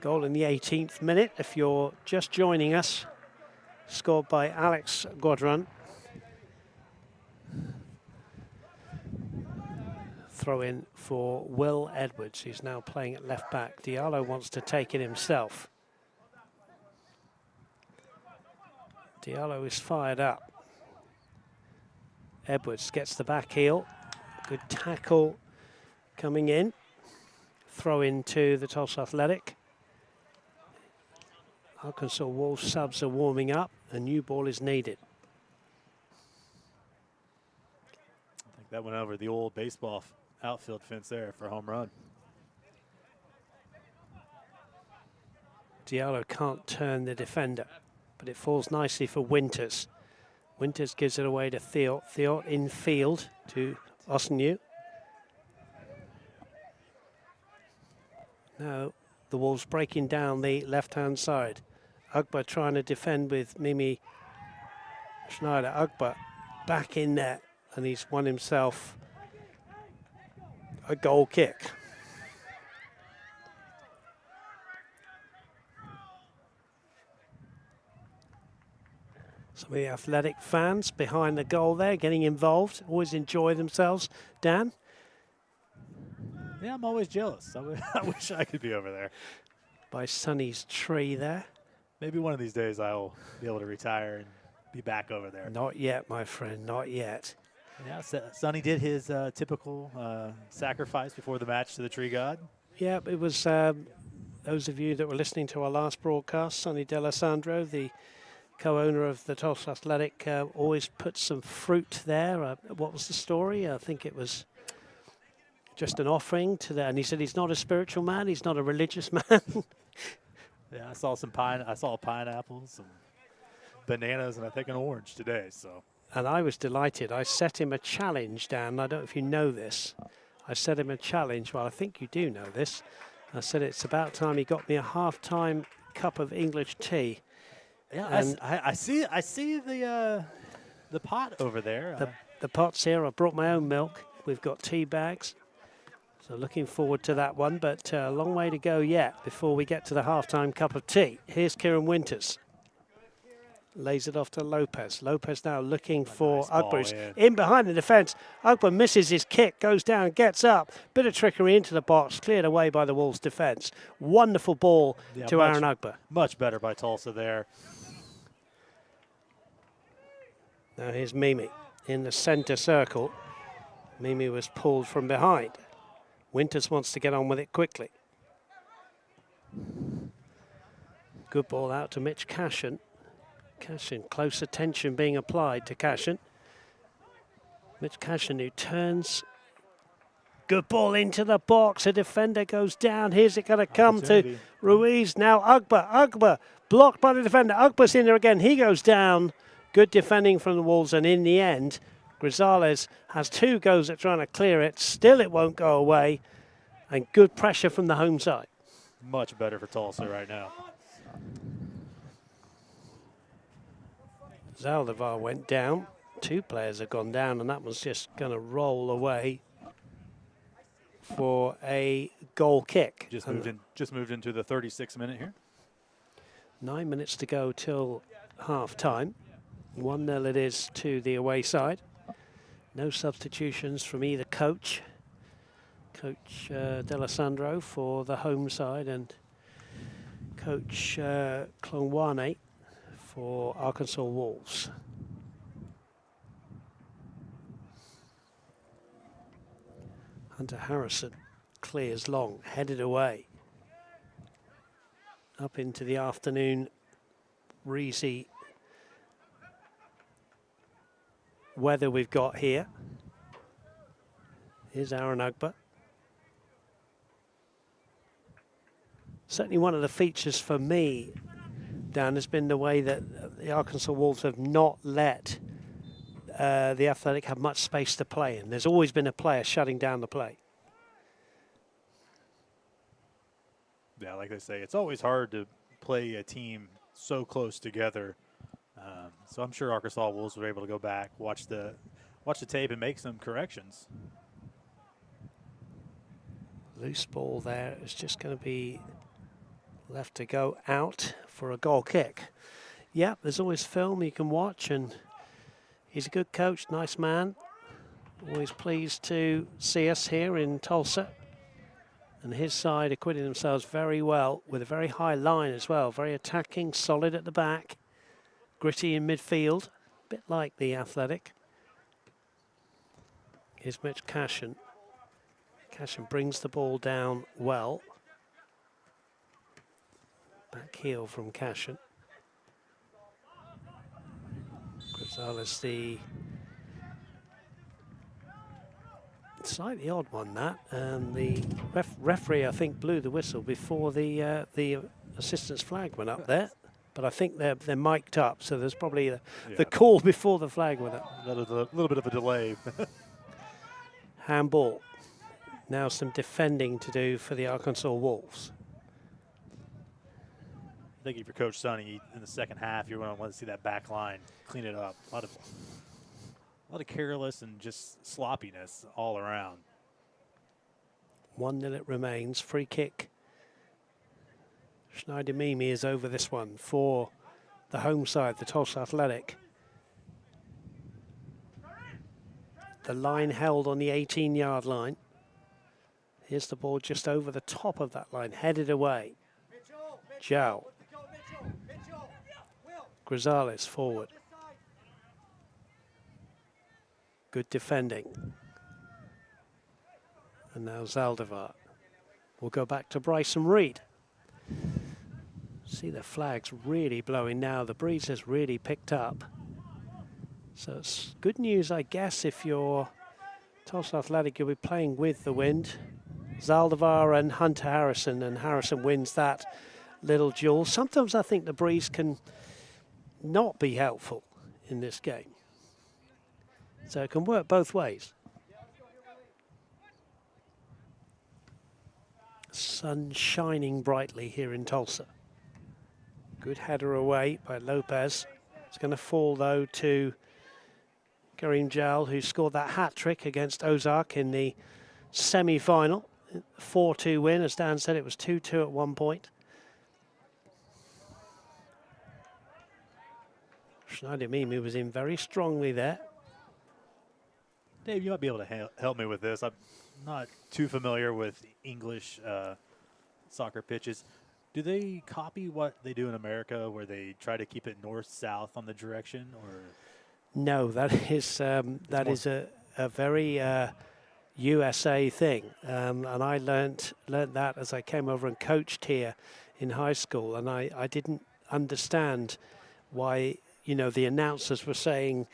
Goal in the 18th minute, if you're just joining us. Scored by Alex Guadran. Throw in for Will Edwards, who's now playing at left back. Diallo wants to take it himself. Diallo is fired up. Edwards gets the back heel. Good tackle coming in. Throw in to the Tulsa Athletic. Arkansas Wolves subs are warming up. A new ball is needed. I think that went over the old baseball outfield fence there for a home run. Diallo can't turn the defender, but it falls nicely for Winters. Winters gives it away to Thiot. Thiot in field to Osenu. Now the Wolves breaking down the left-hand side. Ugba trying to defend with Mimi Schneider. Ugba back in there, and he's won himself a goal kick. Some of the Athletic fans behind the goal there getting involved, always enjoy themselves. Dan? Yeah, I'm always jealous. I wish I could be over there. By Sonny's tree there. Maybe one of these days I'll be able to retire and be back over there. Not yet, my friend, not yet. Yeah, Sonny did his typical sacrifice before the match to the tree god. Yeah, it was those of you that were listening to our last broadcast, Sonny D'Alessandro, the co-owner of the Tulsa Athletic, always put some fruit there. What was the story? I think it was just an offering to that. And he said he's not a spiritual man, he's not a religious man. Yeah, I saw pineapples, some bananas, and I think an orange today. So. And I was delighted. I set him a challenge, Dan. I don't know if you know this. I set him a challenge. Well, I think you do know this. I said it's about time he got me a half-time cup of English tea. Yeah, I see the pot over there. The pot's here. I brought my own milk. We've got tea bags. So looking forward to that one, but a long way to go yet before we get to the half-time cup of tea. Here's Kieran Winters. Lays it off to Lopez. Lopez now looking for Ugba. In behind the defence. Ugba misses his kick, goes down, gets up. Bit of trickery into the box, cleared away by the Wolves' defence. Wonderful ball to Aaron Ugba. Much better by Tulsa there. Now here's Mimi in the centre circle. Mimi was pulled from behind. Winters wants to get on with it quickly. Good ball out to Mitch Cashin. Cashin, close attention being applied to Cashin. Mitch Cashin who turns. Good ball into the box. A defender goes down. Here's it going to come to Ruiz. Now Ugba blocked by the defender. Ugba's in there again. He goes down. Good defending from the Wolves, and in the end, Grisales has two goes at trying to clear it. Still it won't go away. And good pressure from the home side. Much better for Tulsa right now. Zaldivar went down. Two players have gone down, and that one's just going to roll away for a goal kick. Just moved into the 36th minute here. 9 minutes to go till half time. 1-0 it is to the away side. No substitutions from either coach. Coach D'Alessandro for the home side and Coach Klonwane for Arkansas Wolves. Hunter Harrison clears long, headed away. Up into the afternoon, breezy weather we've got here. Here's Aaron Ugba. Certainly one of the features for me, Dan, has been the way that the Arkansas Wolves have not let the Athletic have much space to play in. There's always been a player shutting down the play. Yeah, like they say, it's always hard to play a team so close together. So I'm sure Arkansas Wolves were able to go back, watch the tape, and make some corrections. Loose ball there is just going to be left to go out for a goal kick. Yeah, there's always film you can watch, and he's a good coach, nice man. Always pleased to see us here in Tulsa. And his side acquitted themselves very well with a very high line as well. Very attacking, solid at the back, gritty in midfield, a bit like the Athletic. Here's Mitch Cashin. Cashin brings the ball down well. Back heel from Cashin. Gonzalez, the slightly odd one, that. And the referee, I think, blew the whistle before the assistant's flag went up there. But I think they're mic'd up, so there's probably the call before the flag went up. A little bit of a delay. Handball. Now some defending to do for the Arkansas Wolves. I think if you're Coach Sonny in the second half, you're going to want to see that back line clean it up. A lot of careless and just sloppiness all around. 1-0 it remains. Free kick. Schneider Mimi is over this one for the home side, the Tulsa Athletic. The line held on the 18-yard line. Here's the ball just over the top of that line, headed away. Zhao. Grisales forward. Good defending. And now Zaldivar. We'll go back to Bryson Reed. See the flags really blowing now. The breeze has really picked up. So it's good news, I guess, if you're Tulsa Athletic, you'll be playing with the wind. Zaldivar and Hunter Harrison, and Harrison wins that little duel. Sometimes I think the breeze can not be helpful in this game. So it can work both ways. Sun shining brightly here in Tulsa. Good header away by Lopez. It's going to fall, though, to Kareem Jal, who scored that hat-trick against Ozark in the semi-final. 4-2 win. As Dan said, it was 2-2 at one point. Schneider Mimi was in very strongly there. Dave, you might be able to help me with this. I'm not too familiar with English soccer pitches. Do they copy what they do in America, where they try to keep it north-south on the direction, or? No, that is a very USA thing, and I learnt that as I came over and coached here in high school, and I didn't understand why, you know, the announcers were saying,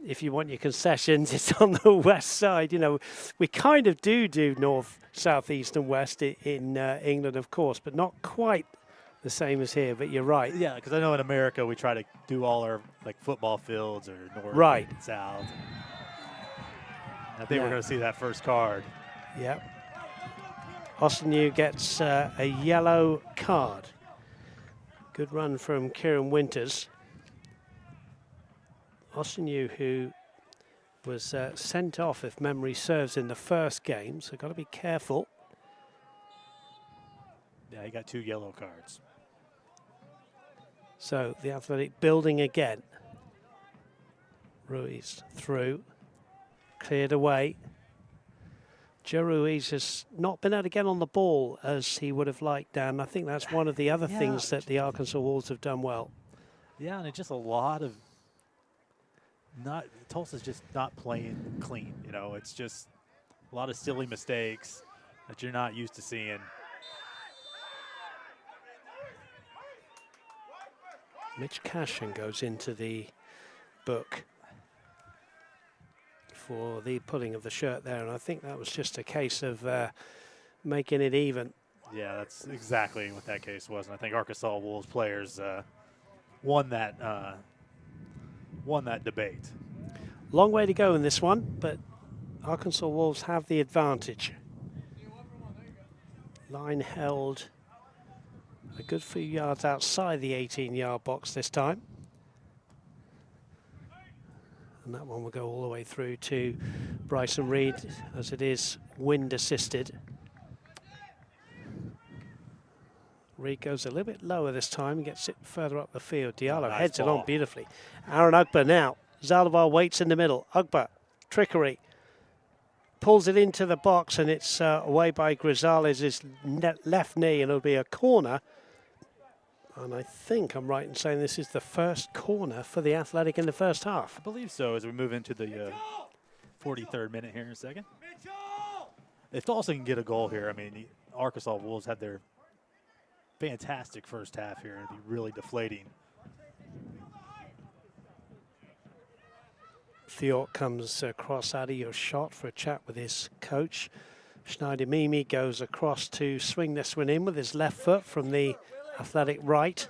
if you want your concessions, it's on the west side. You know, we kind of do north, south, east, and west in England, of course, but not quite the same as here. But you're right. Yeah, because I know in America we try to do all our football fields or north and south. I think we're going to see that first card. Yep. Austin gets a yellow card. Good run from Kieran Winters. Austin who was sent off, if memory serves, in the first game, so got to be careful. Yeah, he got 2 yellow cards. So the Athletic building again. Ruiz through, cleared away. Joe Ruiz has not been able to get on the ball as he would have liked, Dan. I think that's one of the other things that the Arkansas Wolves have done well. Yeah, and it's just a lot of Tulsa's just not playing clean. You know, it's just a lot of silly mistakes that you're not used to seeing. Mitch Cashin goes into the book for the pulling of the shirt there, and I think that was just a case of making it even. Yeah, that's exactly what that case was, and I think Arkansas Wolves players won that debate. Long way to go in this one, but Arkansas Wolves have the advantage. Line held a good few yards outside the 18-yard box this time. And that one will go all the way through to Bryson Reed, as it is wind assisted. Reed goes a little bit lower this time and gets it further up the field. Diallo Nice heads it ball. on beautifully. Aaron Ugba now. Zaldivar waits in the middle. Ugba, trickery. Pulls it into the box, and it's away by Grisales' left knee, and it'll be a corner. And I think I'm right in saying this is the first corner for the Athletic in the first half. I believe so, as we move into the 43rd minute here in a second. If Tulsa can get a goal here, I mean, the Arkansas Wolves had their fantastic first half here. It'd be really deflating. Thiort comes across out of your shot for a chat with his coach. Schneider Mimi goes across to swing this one in with his left foot from the Athletic right.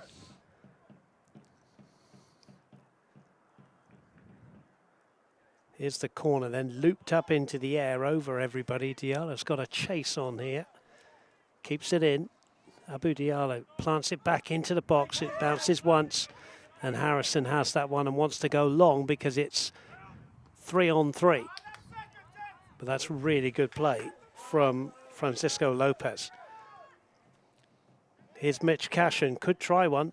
Here's the corner, then looped up into the air over everybody. Diallo's got a chase on here. Keeps it in. Abu Diallo plants it back into the box. It bounces once, and Harrison has that one and wants to go long because it's 3-on-3. But that's really good play from Francisco Lopez. Here's Mitch Cashin, could try one.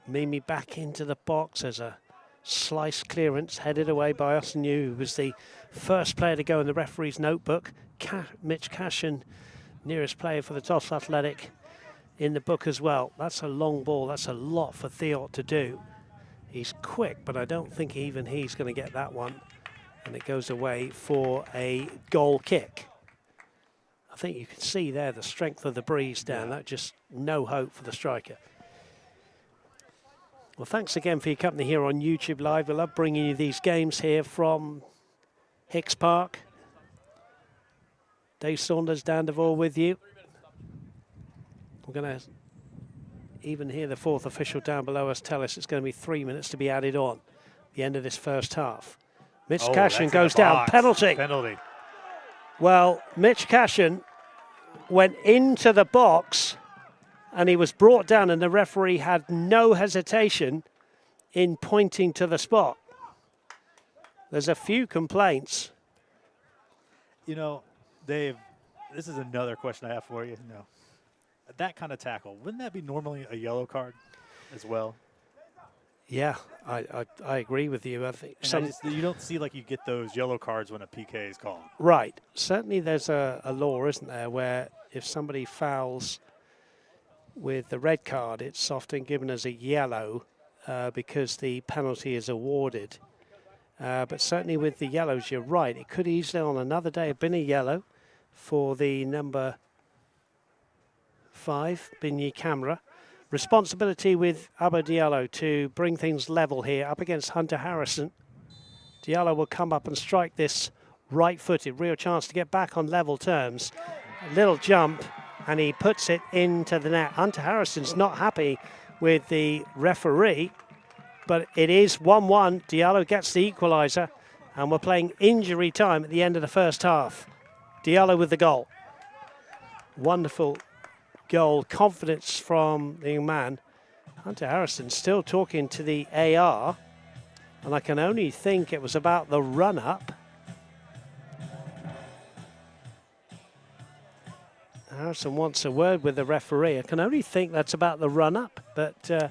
Mimi back into the box as a slice clearance headed away by Osinu, who was the first player to go in the referee's notebook. Mitch Cashin, nearest player for the Tulsa Athletic, in the book as well. That's a long ball. That's a lot for Thiort to do. He's quick, but I don't think even he's going to get that one. And it goes away for a goal kick. I think you can see there the strength of the breeze down. That just no hope for the striker. Well, thanks again for your company here on YouTube Live. We love bringing you these games here from Hicks Park. Dave Saunders, Dan Devore with you. We're going to even hear the fourth official down below us tell us it's going to be 3 minutes to be added on the end of this first half. Mitch Cashin goes down. Penalty. Penalty. Well, Mitch Cashin went into the box and he was brought down, and the referee had no hesitation in pointing to the spot. There's a few complaints. You know, Dave, this is another question I have for you. No, that kind of tackle, wouldn't that be normally a yellow card as well? Yeah, I agree with you. I think you don't see like you get those yellow cards when a PK is called. Right. Certainly there's a law, isn't there, where if somebody fouls with the red card, it's often given as a yellow because the penalty is awarded. But certainly with the yellows, you're right. It could easily on another day have been a yellow for the number 5, Binyi Camera. Responsibility with Abba Diallo to bring things level here up against Hunter Harrison. Diallo will come up and strike this right-footed. Real chance to get back on level terms. A little jump, and he puts it into the net. Hunter Harrison's not happy with the referee, but it is 1-1. Diallo gets the equaliser, and we're playing injury time at the end of the first half. Diallo with the goal. Wonderful goal, confidence from the young man. Hunter Harrison still talking to the AR, and I can only think it was about the run-up. Harrison wants a word with the referee. I can only think that's about the run-up, but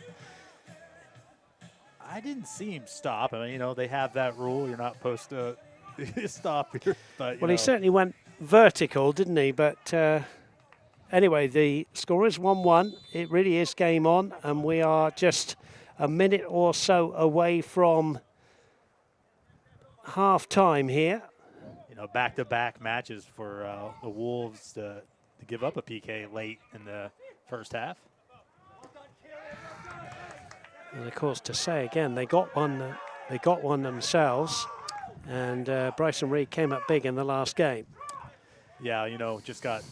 I didn't see him stop. I mean, you know, they have that rule. You're not supposed to stop here. But, well, he certainly went vertical, didn't he? But anyway, the score is 1-1. It really is game on, and we are just a minute or so away from half-time here. You know, back-to-back matches for the Wolves to give up a PK late in the first half. And of course, to say again, they got one themselves, and Bryson Reed came up big in the last game. Yeah, you know, just got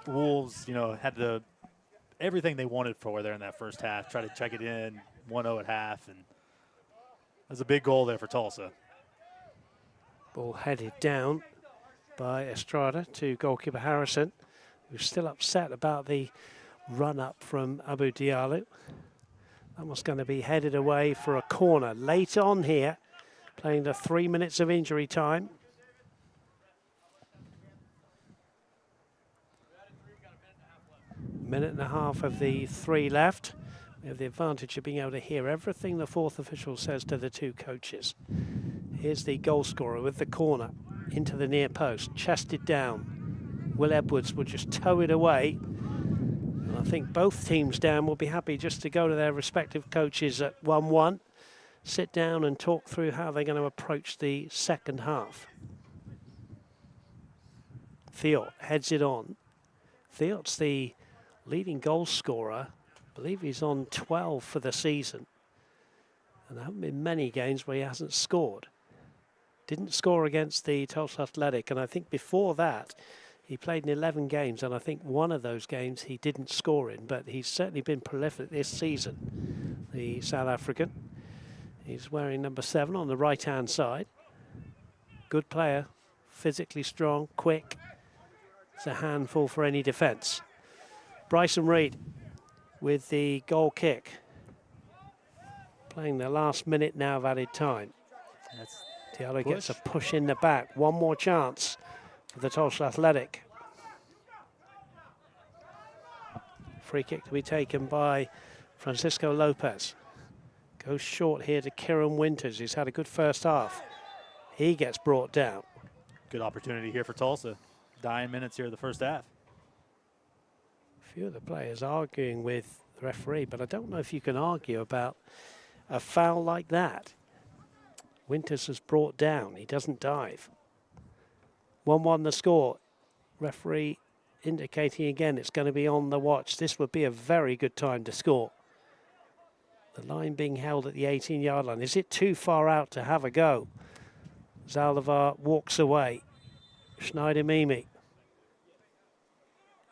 Wolves, you know, had everything they wanted for there in that first half. Try to check it in 1-0 at half, and That's a big goal there for Tulsa. Ball headed down by Estrada to goalkeeper Harrison, who's still upset about the run-up from Abu Diallo. That was going to be headed away for a corner late on here, playing the 3 minutes of injury time. Minute and a half of the 3 left. We have the advantage of being able to hear everything the fourth official says to the two coaches. Here's the goal scorer with the corner into the near post, chested down. Will Edwards will just tow it away. And I think both teams down will be happy just to go to their respective coaches at 1-1, sit down and talk through how they're going to approach the second half. Thiot heads it on. Thiot's the leading goal scorer. I believe he's on 12 for the season. And there haven't been many games where he hasn't scored. Didn't score against the Tulsa Athletic, and I think before that he played in 11 games, and I think one of those games he didn't score in, but he's certainly been prolific this season, the South African. He's wearing number 7 on the right-hand side. Good player, physically strong, quick. It's a handful for any defence. Bryson Reed with the goal kick. Playing the last minute now of added time. Diallo gets a push in the back. One more chance for the Tulsa Athletic. Free kick to be taken by Francisco Lopez. Goes short here to Kieran Winters, who's had a good first half. He gets brought down. Good opportunity here for Tulsa. Dying minutes here in the first half. A few of the players arguing with the referee, but I don't know if you can argue about a foul like that. Winters was brought down. He doesn't dive. 1-1 the score. Referee indicating again it's going to be on the watch. This would be a very good time to score. The line being held at the 18-yard line. Is it too far out to have a go? Zaldivar walks away. Schneider-Mimi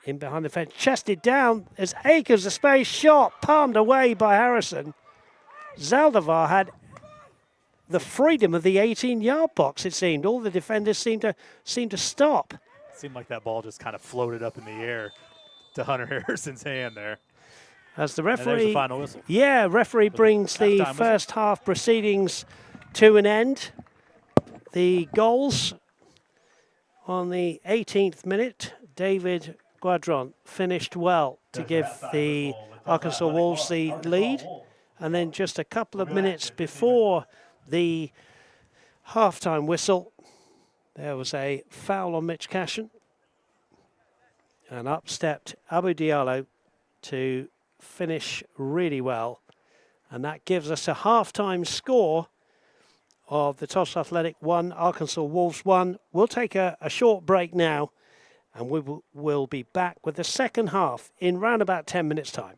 in behind the fence. Chested down. There's acres of space. Shot palmed away by Harrison. Zaldivar had the freedom of the 18-yard box, it seemed. All the defenders seemed to stop. It seemed like that ball just kind of floated up in the air to Hunter Harrison's hand there. As the And there's referee, the final whistle. yeah, referee brings the halftime first half proceedings to an end. The goals on the 18th minute, David Guadron finished well to give the Arkansas Wolves the lead. And then just a couple of minutes before the halftime whistle, there was a foul on Mitch Cashin. And up stepped Abu Diallo to finish really well. And that gives us a halftime score of the Tulsa Athletic 1, Arkansas Wolves 1. We'll take a short break now, and we'll be back with the second half in round about 10 minutes' time.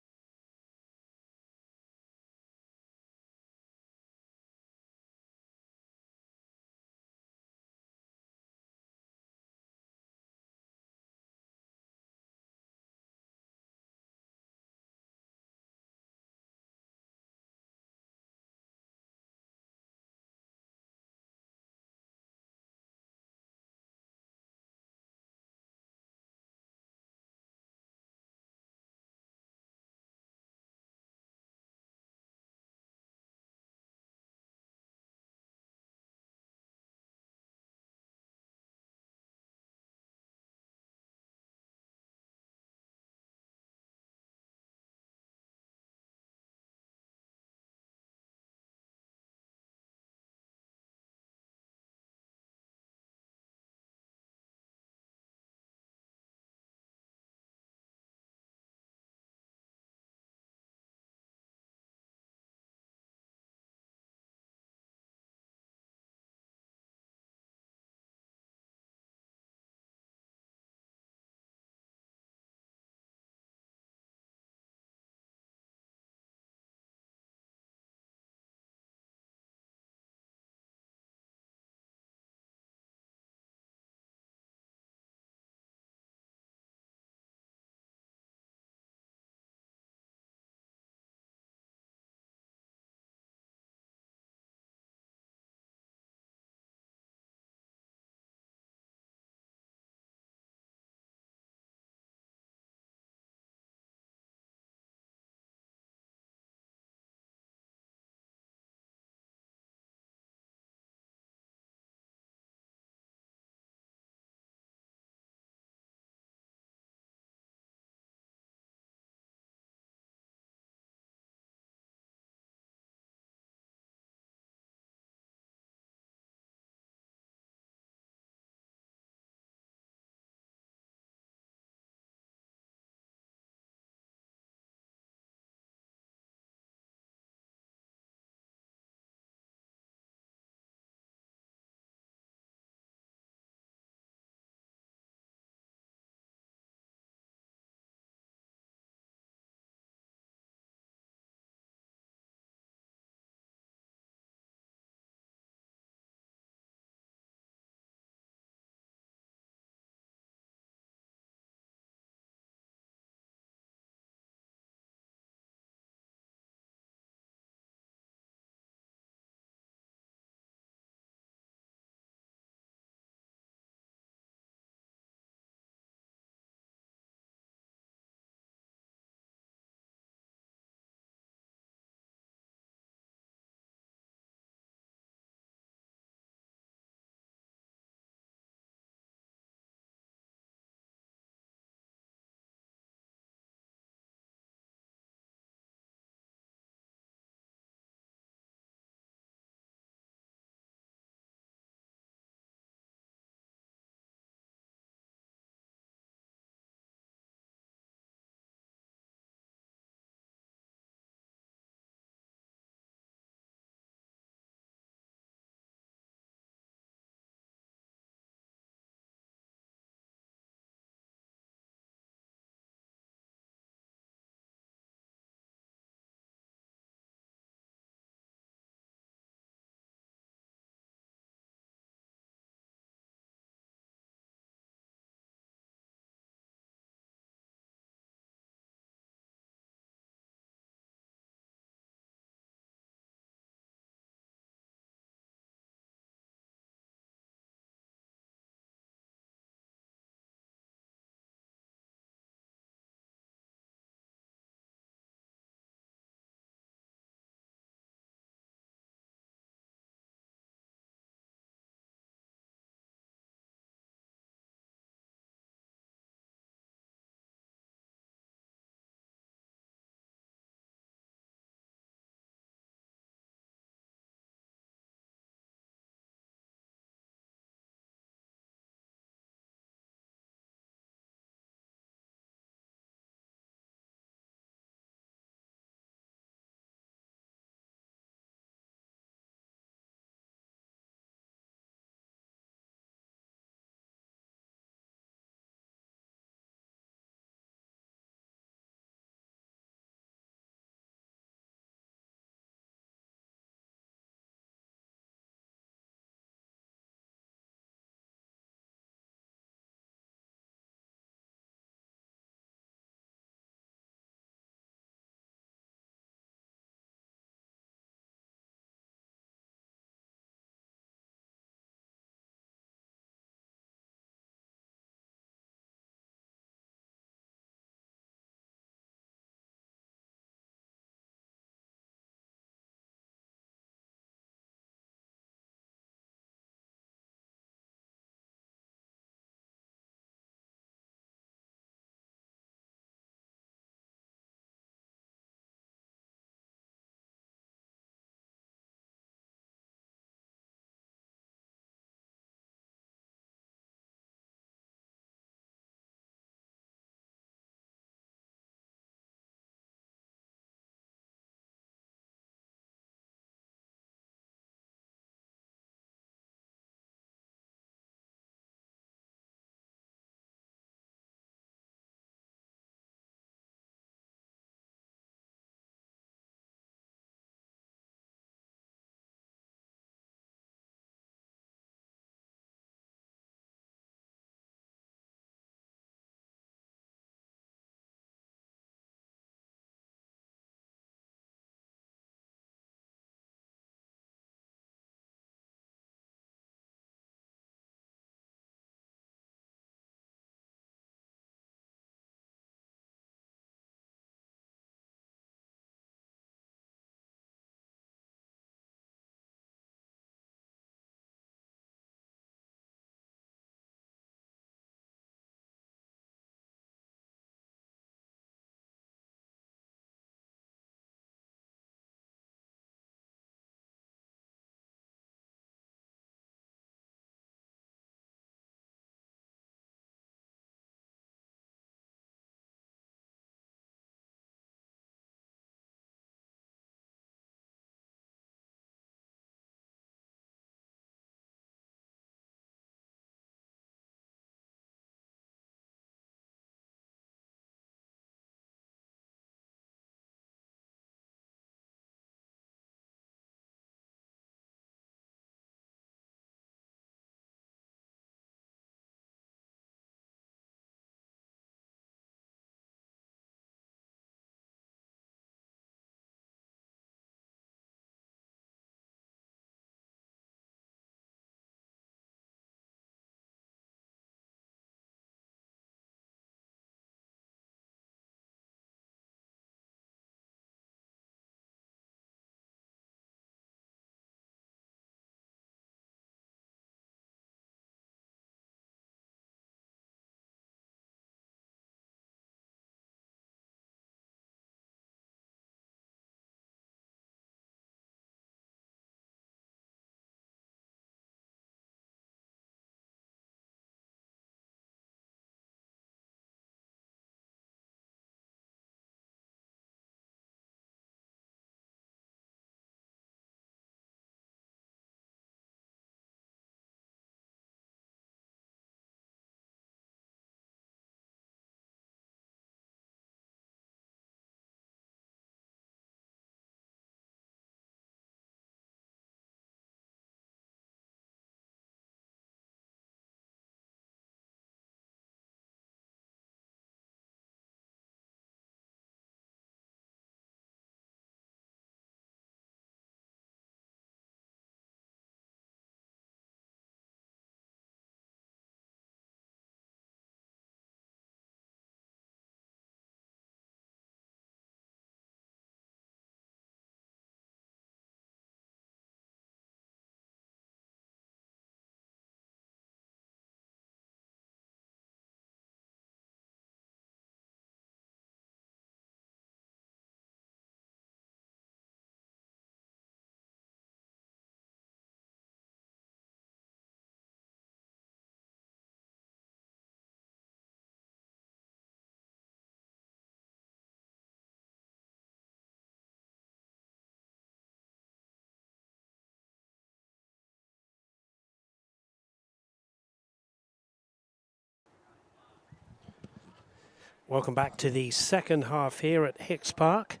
Welcome back to the second half here at Hicks Park.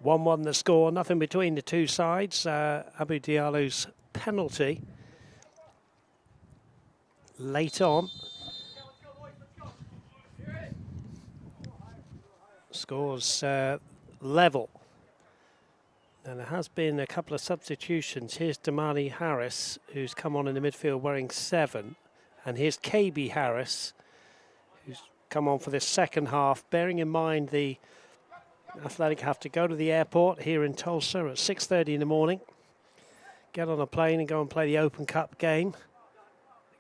1-1 the score, nothing between the two sides. Abu Diallo's penalty late on. Scores level. And there has been a couple of substitutions. Here's Damani Harris, who's come on in the midfield wearing 7. And here's KB Harris, who's come on for this second half. Bearing in mind the Athletic have to go to the airport here in Tulsa at 6:30 in the morning. Get on a plane and go and play the Open Cup game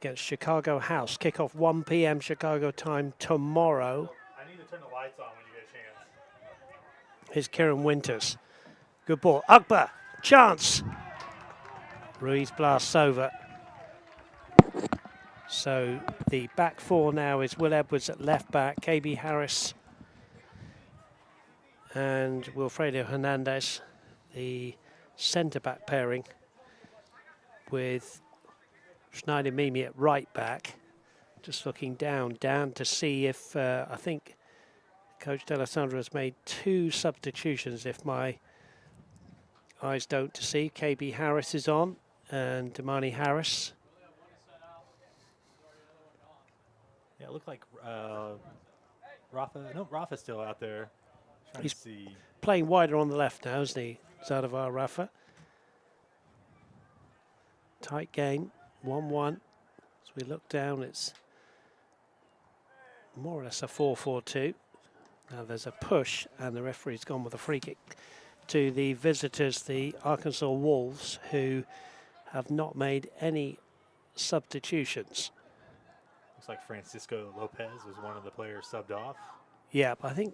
against Chicago House. Kickoff 1 p.m. Chicago time tomorrow. I need to turn the lights on when you get a chance. Here's Kieran Winters. Good ball. Akbar. Chance. Ruiz blasts over. So the back four now is Will Edwards at left back, KB Harris and Wilfredo Hernandez, the centre back pairing with Schneider Mimi at right back. Just looking down to see if I think Coach D'Alessandro has made 2 substitutions if my eyes don't deceive. KB Harris is on and Damani Harris. Yeah, it looked like Rafa's still out there. Trying He's to see. Playing wider on the left now, isn't he? Zadavar Rafa. Tight game, 1-1. As we look down, it's more or less a 4-4-2. Now there's a push, and the referee's gone with a free kick to the visitors, the Arkansas Wolves, who have not made any substitutions. Looks like Francisco Lopez was one of the players subbed off. Yeah, but I think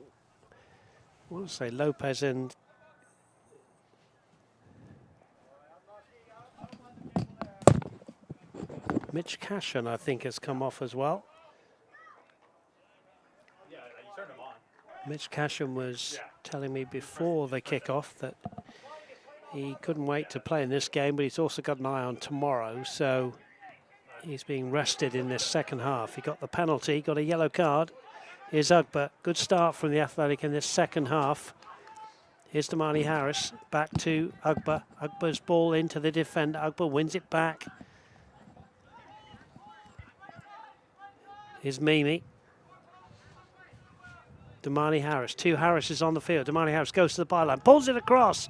I want to say Lopez and Mitch Cashin, I think, has come off as well. Yeah, you turned him on. Mitch Cashin was telling me before the kickoff that he couldn't wait to play in this game, but he's also got an eye on tomorrow, so he's being rested in this second half. He got the penalty, got a yellow card. Here's Ugba. Good start from the Athletic in this second half. Here's Damani Harris. Back to Ugba. Ugba's ball into the defender. Ugba wins it back. Here's Mimi. Damani Harris. 2 Harrises on the field. Damani Harris goes to the byline. Pulls it across.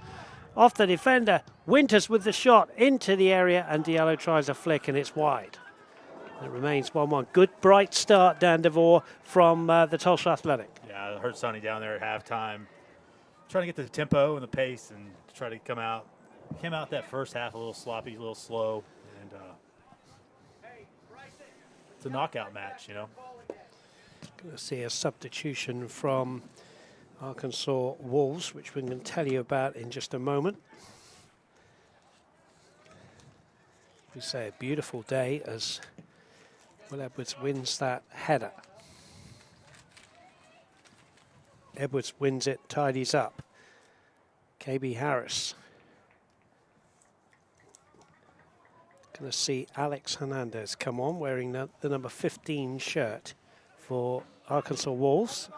Off the defender. Winters with the shot into the area. And Diallo tries a flick and it's wide. It remains 1-1. Good, bright start, Dan DeVore, from the Tulsa Athletic. Yeah, I heard Sonny down there at halftime trying to get the tempo and the pace and try to come out. Came out that first half a little sloppy, a little slow. And it's a knockout match, you know. Going to see a substitution from Arkansas Wolves, which we're going to tell you about in just a moment. We say a beautiful day as Will Edwards wins that header. Edwards wins it, tidies up. KB Harris. Going to see Alex Hernandez come on wearing the number 15 shirt for Arkansas Wolves.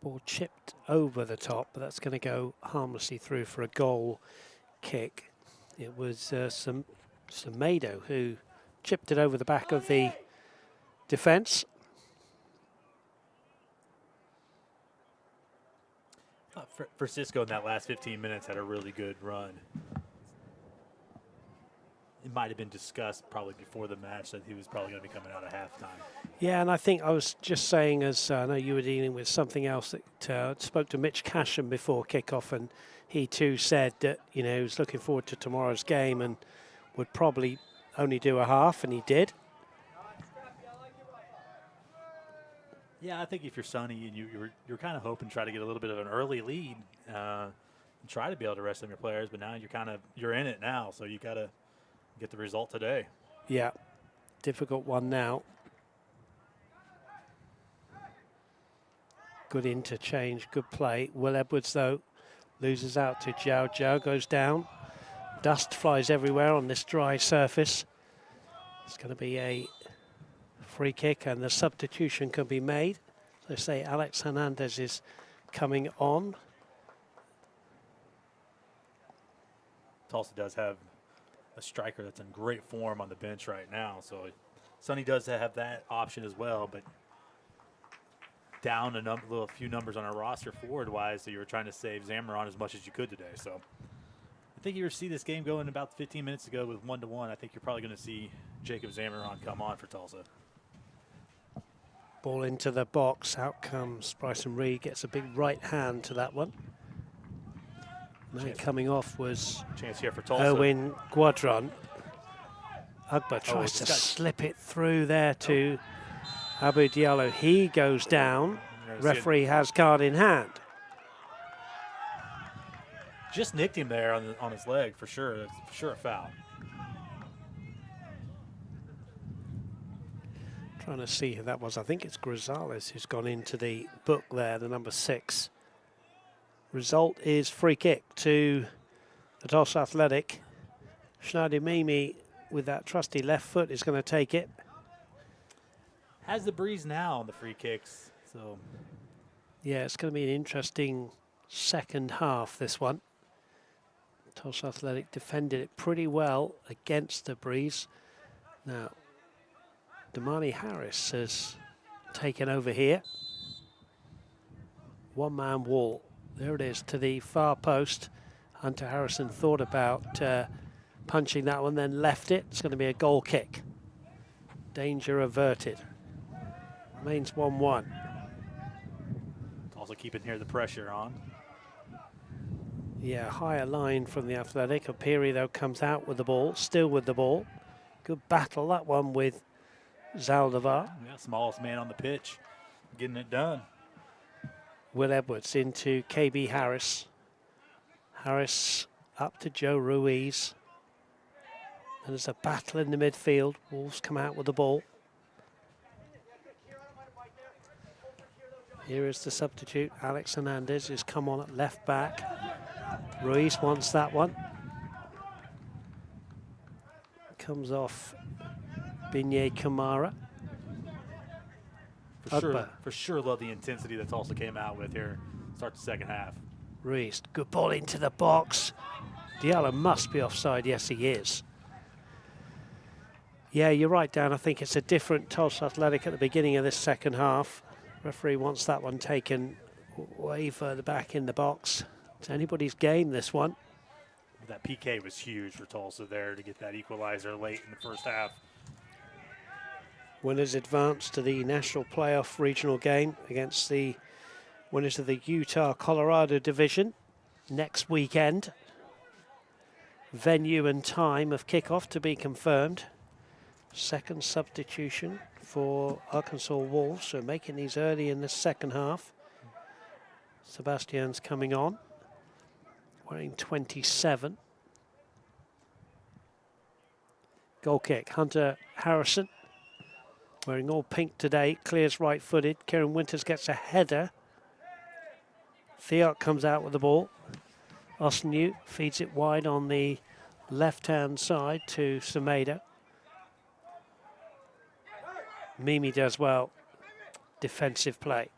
Ball chipped over the top, but that's going to go harmlessly through for a goal kick. It was Semedo who chipped it over the back of the defence. Francisco in that last 15 minutes had a really good run. It might have been discussed probably before the match that he was probably going to be coming out at halftime. Yeah, and I think I was just saying, as I know you were dealing with something else, that spoke to Mitch Cashin before kickoff, and he too said that, you know, he was looking forward to tomorrow's game and would probably only do a half, and he did. Yeah, I think if you're Sonny and you're kind of hoping to try to get a little bit of an early lead and try to be able to rest some of your players, but now you're in it now, so you got to get the result today. Yeah, difficult one now. Good interchange, good play. Will Edwards, though, loses out to Jiao. Jiao goes down. Dust flies everywhere on this dry surface. It's going to be a free kick, and the substitution can be made. They say Alex Hernandez is coming on. Tulsa does have a striker that's in great form on the bench right now, so Sonny does have that option as well, but down a few numbers on our roster forward-wise, so you were trying to save Zamaron as much as you could today. So I think you see this game going about 15 minutes ago with 1-1. I think you're probably going to see Jacob Zamaron come on for Tulsa. Ball into the box. Out comes Bryson Reed. Gets a big right hand to that one. Coming off was chance here for Tulsa. Owen Guadron. Ugba tries to slip it through there to Abu Diallo. He goes down. Referee has card in hand. Just nicked him there on his leg for sure. That's for sure a foul. Trying to see who that was. I think it's Grisales who's gone into the book there, the number 6. Result is free kick to the Tulsa Athletic. Schneider Mimi with that trusty left foot is going to take it. Has the breeze now on the free kicks. So yeah, it's going to be an interesting second half, this one. Tulsa Athletic defended it pretty well against the breeze. Now, Damani Harris has taken over here. One-man wall. There it is to the far post. Hunter Harrison thought about punching that one, then left it. It's going to be a goal kick. Danger averted. Remains 1-1. Also keeping here the pressure on. Yeah, higher line from the Athletic. Opiri, though, comes out with the ball, still with the ball. Good battle, that one, with Zaldivar. Yeah, smallest man on the pitch, getting it done. Will Edwards into KB Harris. Harris up to Joe Ruiz. And there's a battle in the midfield. Wolves come out with the ball. Here is the substitute. Alex Hernandez has come on at left back. Ruiz wants that one. Comes off Binye Kamara. For sure love the intensity that Tulsa came out with here. Start the second half. Ruiz, good ball into the box. Diallo must be offside. Yes, he is. Yeah, you're right, Dan. I think it's a different Tulsa Athletic at the beginning of this second half. Referee wants that one taken way further back in the box. It's anybody's game, this one. That PK was huge for Tulsa there to get that equalizer late in the first half. Winners advance to the national playoff regional game against the winners of the Utah-Colorado division next weekend. Venue and time of kickoff to be confirmed. Second substitution for Arkansas Wolves, so making these early in the second half. Sebastian's coming on, wearing 27. Goal kick, Hunter Harrison. Wearing all pink today, clears right-footed. Kieran Winters gets a header. Theot comes out with the ball. Osnew feeds it wide on the left-hand side to Semedo. Mimi does well. Defensive play.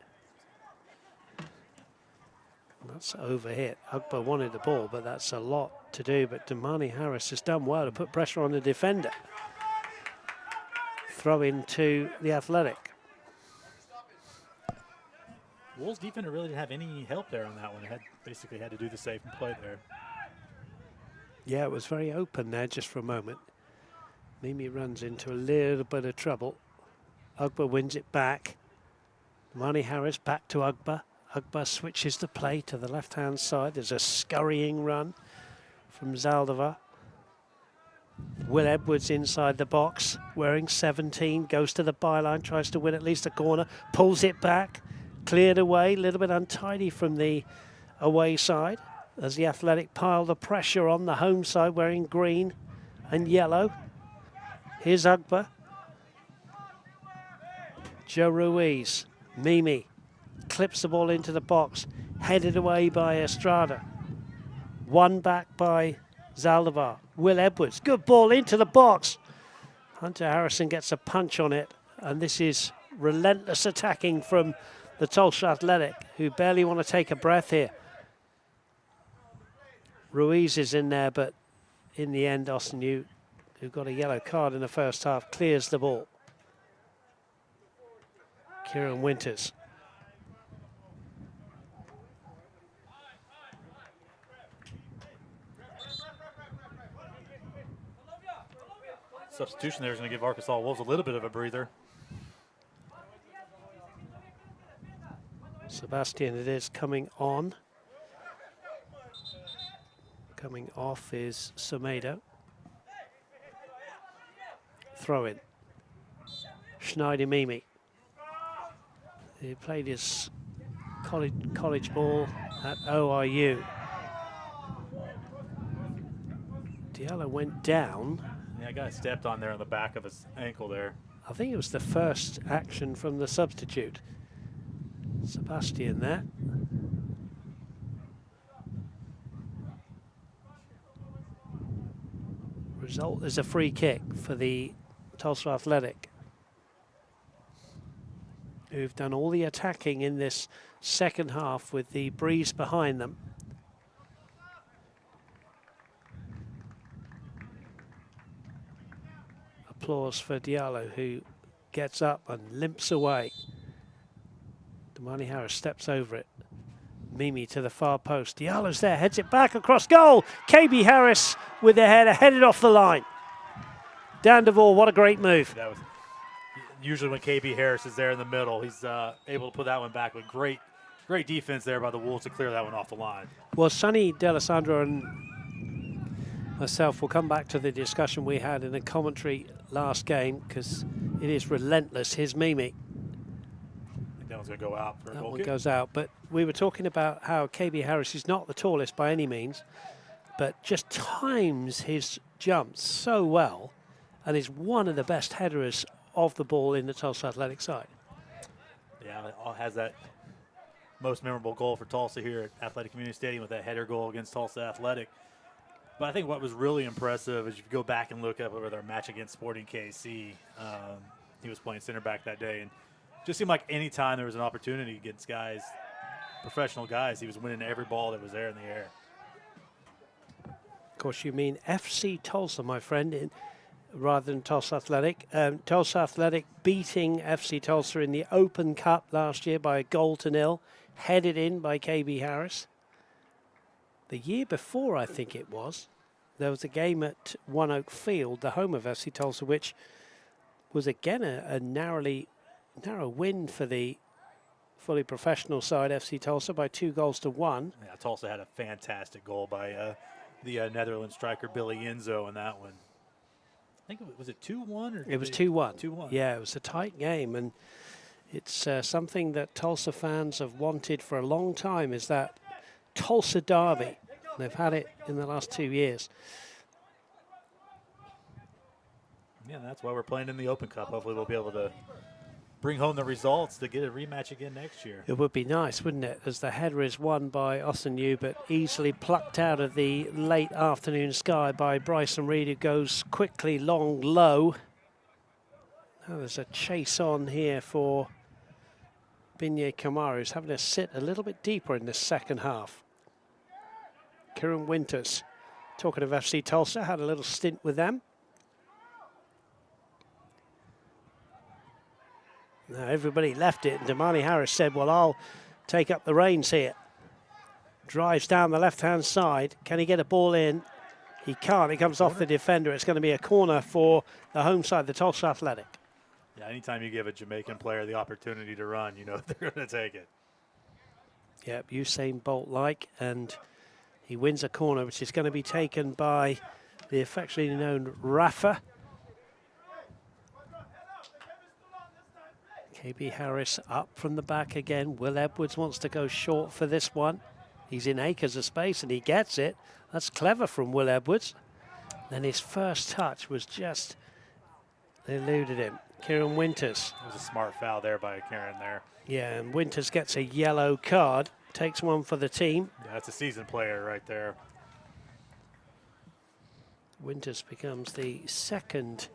That's overhit. Ugba wanted the ball, but that's a lot to do. But Damani Harris has done well to put pressure on the defender. Throw into the Athletic. Wolves defender really didn't have any help there on that one. It basically had to do the safe and play there. Yeah, it was very open there just for a moment. Mimi runs into a little bit of trouble. Ugba wins it back. Damani Harris back to Ugba. Ugba switches the play to the left-hand side. There's a scurrying run from Zaldivar. Will Edwards inside the box, wearing 17, goes to the byline, tries to win at least a corner, pulls it back, cleared away, a little bit untidy from the away side as the Athletic pile the pressure on the home side, wearing green and yellow. Here's Ugba. Joe Ruiz, Mimi, clips the ball into the box, headed away by Estrada. One back by Zaldivar. Will Edwards, good ball into the box. Hunter Harrison gets a punch on it, and this is relentless attacking from the Tulsa Athletic, who barely want to take a breath here. Ruiz is in there, but in the end, Austin Ute, who got a yellow card in the first half, clears the ball. Kieran Winters. Substitution there is going to give Arkansas Wolves a little bit of a breather. Sebastian it is coming on. Coming off is Semedo. Throw in. Schneider Mimi. He played his college ball at ORU. Diallo went down. Yeah, guy stepped on there on the back of his ankle there. I think it was the first action from the substitute. Sebastian there. Result is a free kick for the Tulsa Athletic, who've done all the attacking in this second half with the breeze behind them. Applause for Diallo, who gets up and limps away. Damani Harris steps over it. Mimi to the far post. Diallo's there, heads it back across goal. KB Harris with the header, headed off the line. Dan Devore, what a great move. That was usually when KB Harris is there in the middle, he's able to put that one back with great defense there by the Wolves to clear that one off the line. Well, Sonny D'Alessandro and myself will come back to the discussion we had in the commentary last game, because it is relentless, his Mimi. That one's going to go out for a That goal one kick. goes out, but we were talking about how KB Harris is not the tallest by any means, but just times his jumps so well and is one of the best headers of the ball in the Tulsa Athletic side. Yeah, has that most memorable goal for Tulsa here at Athletic Community Stadium with that header goal against Tulsa Athletic. But I think what was really impressive is if you go back and look up over their match against Sporting KC, he was playing center back that day, and just seemed like any time there was an opportunity against guys, professional guys, he was winning every ball that was there in the air. Of course, you mean FC Tulsa, my friend, rather than Tulsa Athletic. Tulsa Athletic beating FC Tulsa in the Open Cup last year by 1-0, headed in by KB Harris. The year before, I think it was, there was a game at One Oak Field, the home of FC Tulsa, which was again a narrow win for the fully professional side, FC Tulsa, by 2-1. Yeah, Tulsa had a fantastic goal by the Netherlands striker Billy Enzo in that one. I think was it 2-1 or it was 2-1. 2-1. Yeah, it was a tight game, and it's something that Tulsa fans have wanted for a long time, is that Tulsa derby. They've had it in the last 2 years. Yeah, that's why we're playing in the Open Cup. Hopefully we'll be able to bring home the results to get a rematch again next year. It would be nice, wouldn't it, as the header is won by Austin Yu, but easily plucked out of the late afternoon sky by Bryson Reed, who goes quickly, long, low. Now there's a chase on here for Binye Kamara, who's having to sit a little bit deeper in this second half. Kieran Winters, talking of FC Tulsa, had a little stint with them. Now everybody left it, and Damani Harris said, well, I'll take up the reins here. Drives down the left-hand side. Can he get a ball in? He can't. It comes off the defender. It's going to be a corner for the home side, the Tulsa Athletic. Yeah, anytime you give a Jamaican player the opportunity to run, you know they're going to take it. Yep, Usain Bolt-like, and he wins a corner, which is going to be taken by the affectionately known Rafa. KB Harris up from the back again. Will Edwards wants to go short for this one. He's in acres of space and he gets it. That's clever from Will Edwards. Then his first touch was just eluded him. Kieran Winters. It was a smart foul there by Kieran there. Yeah, and Winters gets a yellow card. Takes one for the team. Yeah, that's a seasoned player right there. Winters becomes the second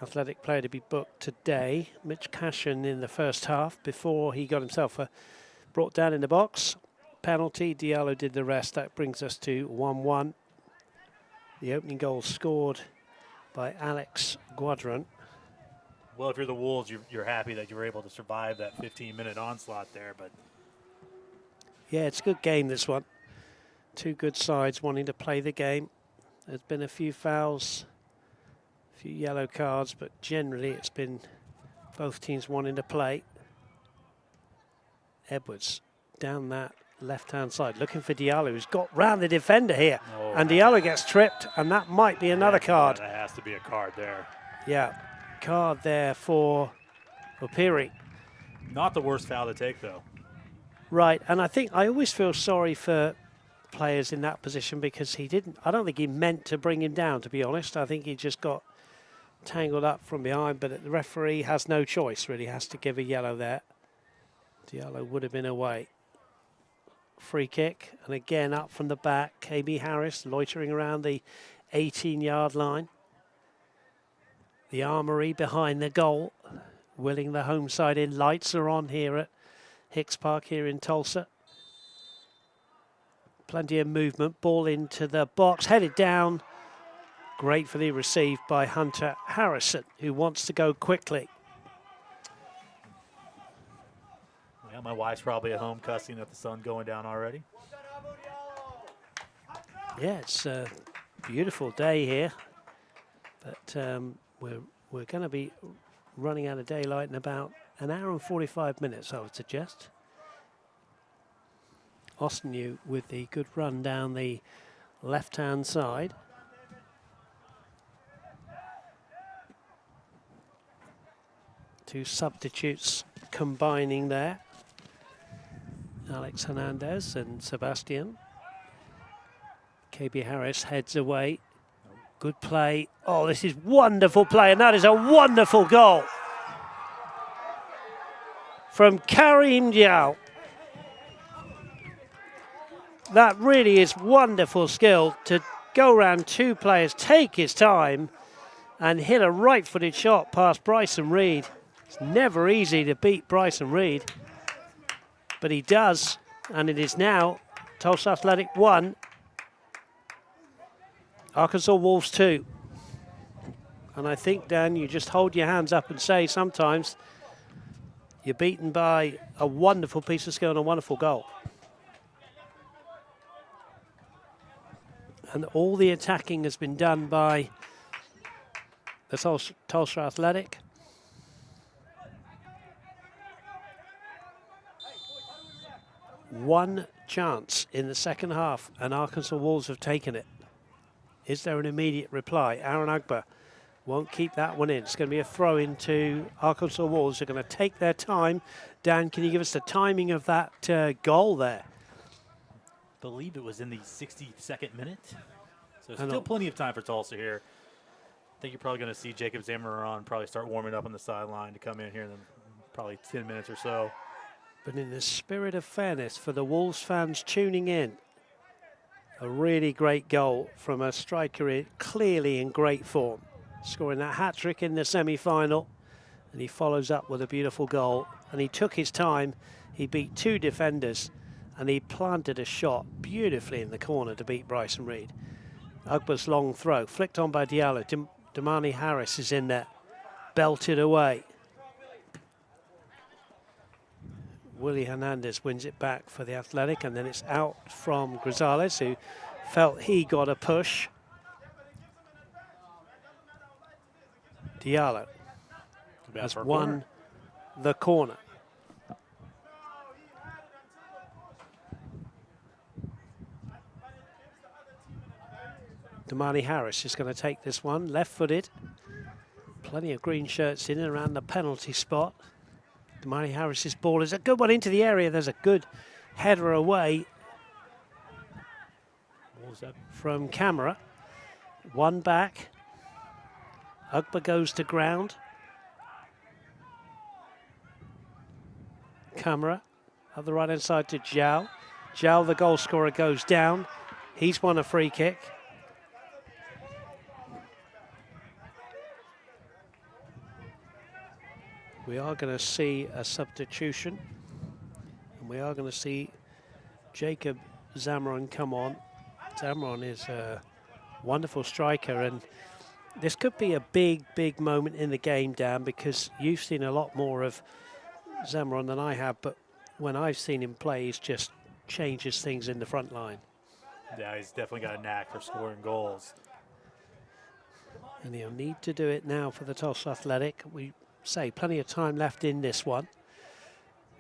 Athletic player to be booked today. Mitch Cashin in the first half before he got himself brought down in the box. Penalty, Diallo did the rest. That brings us to 1-1. The opening goal scored by Alex Guadran. Well, if you're the Wolves, you're happy that you were able to survive that 15-minute onslaught there. But yeah, it's a good game, this one. Two good sides wanting to play the game. There's been a few fouls, a few yellow cards, but generally it's been both teams wanting to play. Edwards down that left-hand side, looking for Diallo, who's got round the defender here. Oh, and Diallo gets tripped, and that might be another card. That has to be a card there. Yeah, card there for Opiri. Not the worst foul to take, though. Right, and I think I always feel sorry for players in that position because I don't think he meant to bring him down, to be honest. I think he just got tangled up from behind, but the referee has no choice, really, has to give a yellow there. Diallo would have been away. Free kick, and again up from the back, KB Harris loitering around the 18-yard line. The armoury behind the goal, willing the home side in. Lights are on here at Hicks Park here in Tulsa. Plenty of movement, ball into the box, headed down. Gratefully received by Hunter Harrison, who wants to go quickly. Yeah, my wife's probably at home cussing at the sun going down already. Yeah, it's a beautiful day here, but we're going to be running out of daylight in about an hour and 45 minutes, I would suggest. Austin with the good run down the left-hand side. Two substitutes combining there. Alex Hernandez and Sebastian. KB Harris heads away. Good play. Oh, this is wonderful play, and that is a wonderful goal from Karim Diao. That really is wonderful skill to go around two players, take his time, and hit a right-footed shot past Bryson Reed. It's never easy to beat Bryson Reed, but he does, and it is now Tulsa Athletic 1, Arkansas Wolves 2. And I think, Dan, you just hold your hands up and say sometimes you're beaten by a wonderful piece of skill and a wonderful goal. And all the attacking has been done by the Tulsa Athletic. One chance in the second half, and Arkansas Wolves have taken it. Is there an immediate reply? Aaron Agba won't keep that one in. It's going to be a throw into Arkansas Wolves. They're going to take their time. Dan, can you give us the timing of that goal there? I believe it was in the 62nd minute. So still plenty of time for Tulsa here. I think you're probably going to see Jacob Zimmerman probably start warming up on the sideline to come in here in probably 10 minutes or so. But in the spirit of fairness for the Wolves fans tuning in, a really great goal from a striker clearly in great form, scoring that hat-trick in the semi-final, and he follows up with a beautiful goal. And he took his time. He beat two defenders, and he planted a shot beautifully in the corner to beat Bryson Reed. Ugba's long throw, flicked on by Diallo. Damani Harris is in there, belted away. Willie Hernandez wins it back for the Athletic, and then it's out from Grisales, who felt he got a push. Diallo has won the corner. Damani Harris is going to take this one, left-footed. Plenty of green shirts in and around the penalty spot. Damani Harris's ball is a good one into the area. There's a good header away from Camera. One back. Ugba goes to ground. Camera at the right-hand side to Zhao. Zhao, the goal scorer, goes down. He's won a free kick. We are going to see a substitution, and we are going to see Jacob Zamron come on. Zamron is a wonderful striker, and this could be a big, big moment in the game, Dan, because you've seen a lot more of Zamron than I have, but when I've seen him play, he's just changes things in the front line. Yeah, he's definitely got a knack for scoring goals. And he'll need to do it now for the Tulsa Athletic. We say plenty of time left in this one.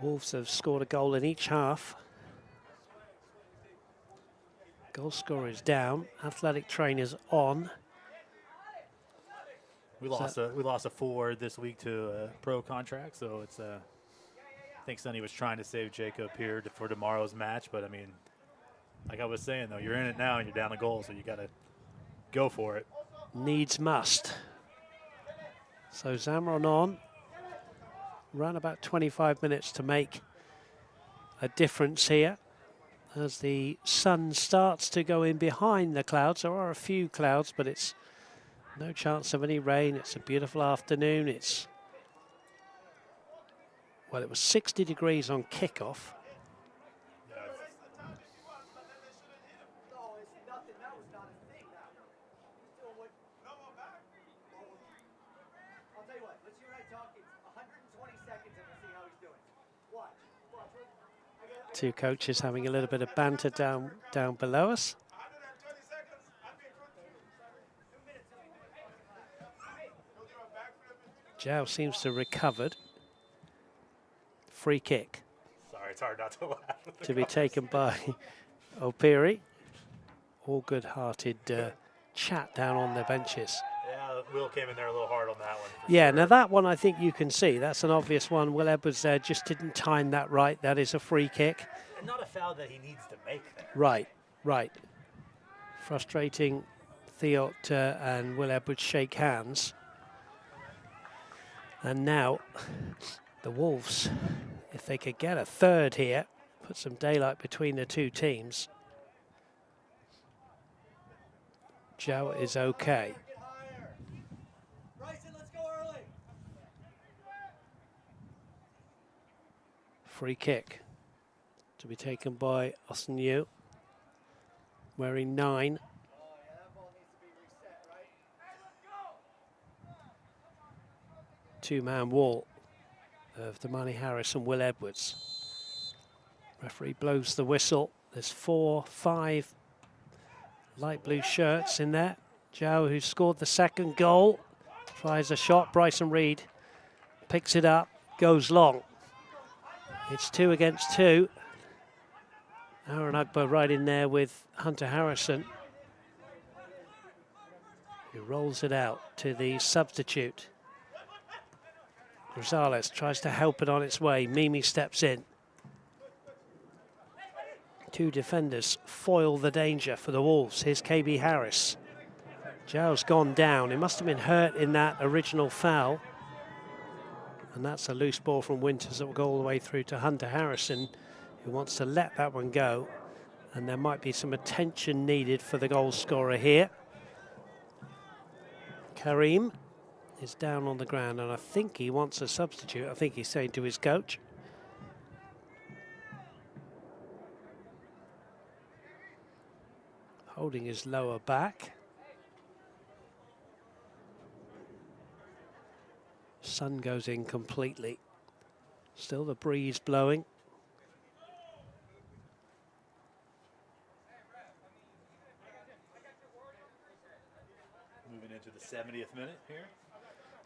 Wolves have scored a goal in each half. Goal scorer is down. Athletic trainers on. We lost a forward this week to a pro contract, so it's I think Sonny was trying to save Jacob here for tomorrow's match, but I mean, like I was saying though, you're in it now and you're down a goal, so you got to go for it. Needs must. So Zamron on. Around about 25 minutes to make a difference here. As the sun starts to go in behind the clouds. There are a few clouds, but it's no chance of any rain. It's a beautiful afternoon. Well, it was 60 degrees on kickoff. Two coaches having a little bit of banter down below us. Jow seems to have recovered. Free kick. Sorry, it's hard not to laugh. To be taken by O'Peary. All good-hearted chat down on the benches. Yeah, Will came in there a little hard on that one. Yeah, sure. now that one I think you can see. That's an obvious one. Will Edwards there just didn't time that right. That is a free kick. And not a foul that he needs to make there. Right, right. Frustrating. Theot and Will Edwards shake hands. And now the Wolves, if they could get a third here, put some daylight between the two teams. Joe is okay. Free kick to be taken by Ossenyu, wearing 9. Two-man wall of Damani Harris and Will Edwards. Referee blows the whistle. There's 4, 5 light blue shirts in there. Joe, who scored the second goal, tries a shot. Bryson Reed picks it up, goes long. It's 2 against 2. Aaron Ugbo right in there with Hunter Harrison, who rolls it out to the substitute. Rosales tries to help it on its way. Mimi steps in. Two defenders foil the danger for the Wolves. Here's KB Harris. Joe's gone down. He must have been hurt in that original foul. And that's a loose ball from Winters that will go all the way through to Hunter Harrison, who wants to let that one go. And there might be some attention needed for the goal scorer here. Karim is down on the ground, and I think he wants a substitute. I think he's saying to his coach. Holding his lower back. Sun goes in completely. Still the breeze blowing. Moving into the 70th minute here.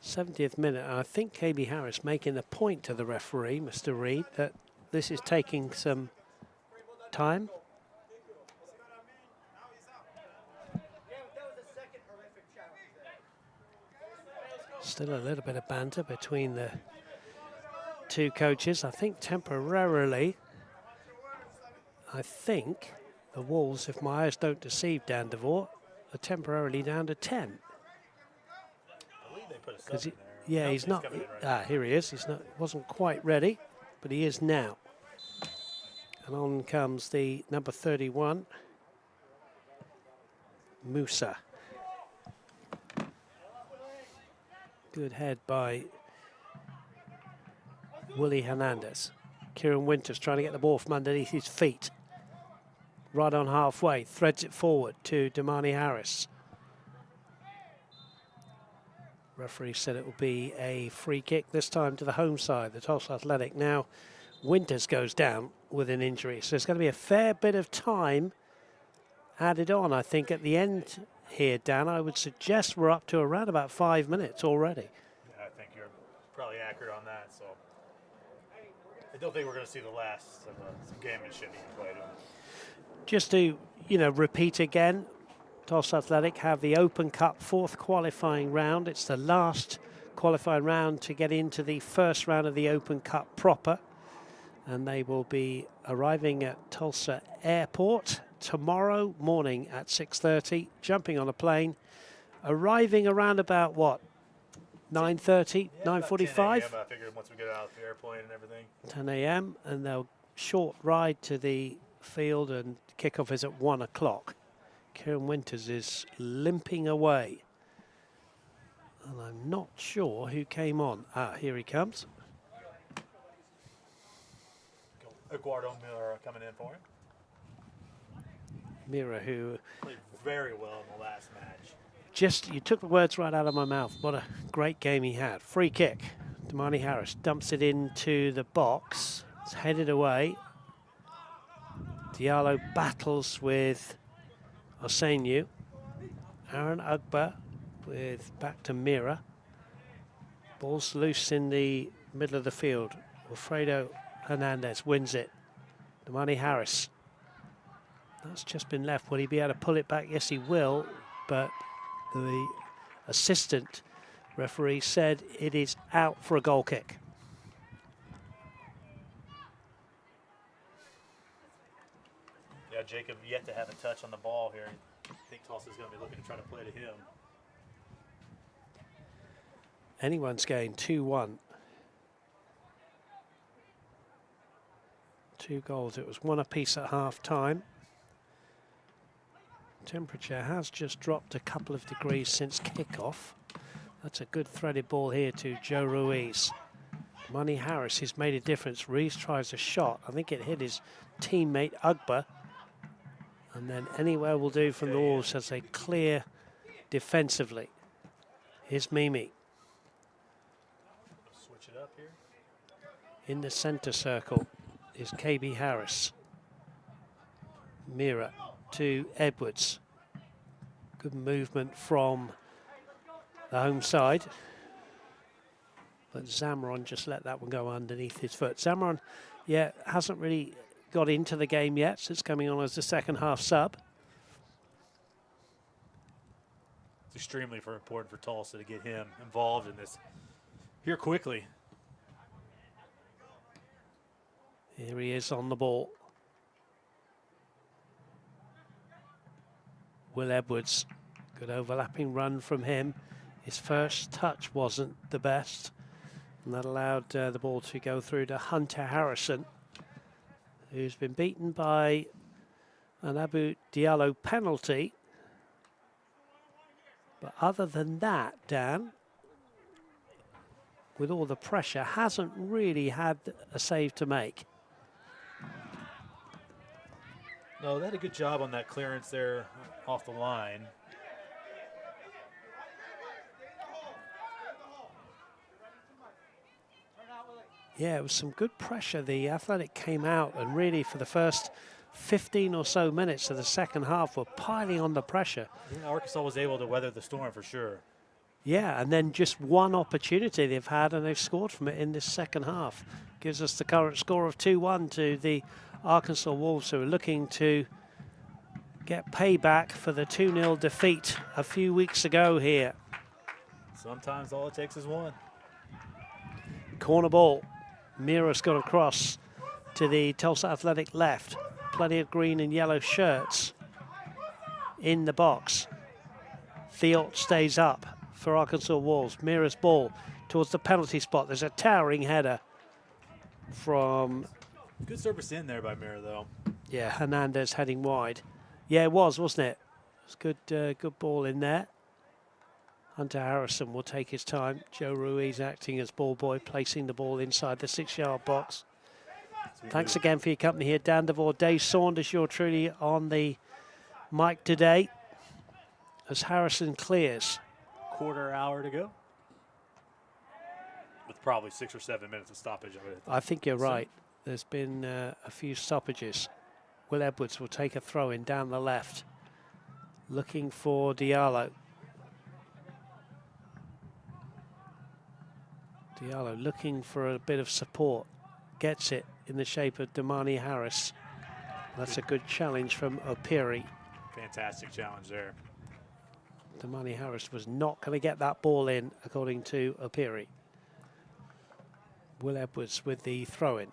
70th minute, and I think KB Harris making the point to the referee, Mr. Reed, that this is taking some time. Still a little bit of banter between the two coaches. I think temporarily, the Wolves, if my eyes don't deceive, Dan DeVore, are temporarily down to 10. I believe they put a sub in there. Yeah, Nope, he's not. coming in right now. Here he is. He's not. Wasn't quite ready, but he is now. And on comes the number 31, Musa. Good head by Willie Hernandez. Kieran Winters trying to get the ball from underneath his feet. Right on halfway, threads it forward to Damani Harris. Referee said it will be a free kick, this time to the home side, the Tulsa Athletic. Now, Winters goes down with an injury, so there's going to be a fair bit of time added on, I think, at the end here, Dan. I would suggest we're up to around about 5 minutes already. Yeah, I think you're probably accurate on that. So I don't think we're going to see the last of some gamemanship being played. Just to, repeat again, Tulsa Athletic have the Open Cup 4th qualifying round. It's the last qualifying round to get into the first round of the Open Cup proper. And they will be arriving at Tulsa Airport tomorrow morning at 6:30, jumping on a plane, arriving around about, 9:30, 9:45? 10 a.m. I figured once we get out of the airplane and everything. 10 a.m. and they'll short ride to the field, and kickoff is at 1 o'clock. Kieran Winters is limping away. And I'm not sure who came on. Here he comes. Eduardo Miller coming in for him. Mira, who Played very well in the last match. you took the words right out of my mouth. What a great game he had. Free kick. Damani Harris dumps it into the box. It's headed away. Diallo battles with Osenu. Aaron Ugba with back to Mira. Ball's loose in the middle of the field. Wilfredo Hernandez wins it. Damani Harris. That's just been left. Will he be able to pull it back? Yes, he will. But the assistant referee said it is out for a goal kick. Yeah, Jacob yet to have a touch on the ball here. I think Tulsa's going to be looking to try to play to him. Anyone's game, 2-1. 2 goals. It was 1 apiece at half time. Temperature has just dropped a couple of degrees since kickoff. That's a good threaded ball here to Joe Ruiz. Damani Harris has made a difference. Ruiz tries a shot. I think it hit his teammate Ugba. And then anywhere will do from the Wolves as they clear defensively. Here's Mimi. Switch it up here. In the center circle is KB Harris. Mira to Edwards. Good movement from the home side. But Zamron just let that one go underneath his foot. Zamron, hasn't really got into the game yet, so it's coming on as the second half sub. It's extremely important for Tulsa to get him involved in this here quickly. Here he is on the ball. Will Edwards, good overlapping run from him. His first touch wasn't the best, and that allowed the ball to go through to Hunter Harrison, who's been beaten by an Abu Diallo penalty. But other than that, Dan, with all the pressure, hasn't really had a save to make. No, they had a good job on that clearance there off the line. Yeah, it was some good pressure. The Athletic came out and really for the first 15 or so minutes of the second half were piling on the pressure. Yeah, Arkansas was able to weather the storm for sure. Yeah, and then just one opportunity they've had and they've scored from it in this second half. Gives us the current score of 2-1 to the Arkansas Wolves, who are looking to get payback for the 2-0 defeat a few weeks ago here. Sometimes all it takes is one. Corner ball. Mira's gone across to the Tulsa Athletic left. Plenty of green and yellow shirts in the box. Thiot stays up for Arkansas Wolves. Mira's ball towards the penalty spot. There's a towering header from... Good service in there by Mira, though. Yeah, Hernandez heading wide. Yeah, it was, wasn't it? It was good, good ball in there. Hunter Harrison will take his time. Joe Ruiz acting as ball boy, placing the ball inside the 6-yard box. Thanks again for your company here, Dan DeVore. Dave Saunders, you're truly on the mic today as Harrison clears. Quarter hour to go. With probably 6 or 7 minutes of stoppage of it. I think you're right. There's been a few stoppages. Will Edwards will take a throw in down the left, looking for Diallo. Diallo looking for a bit of support. Gets it in the shape of Damani Harris. That's a good challenge from Opiri. Fantastic challenge there. Damani Harris was not going to get that ball in, according to Opiri. Will Edwards with the throw-in.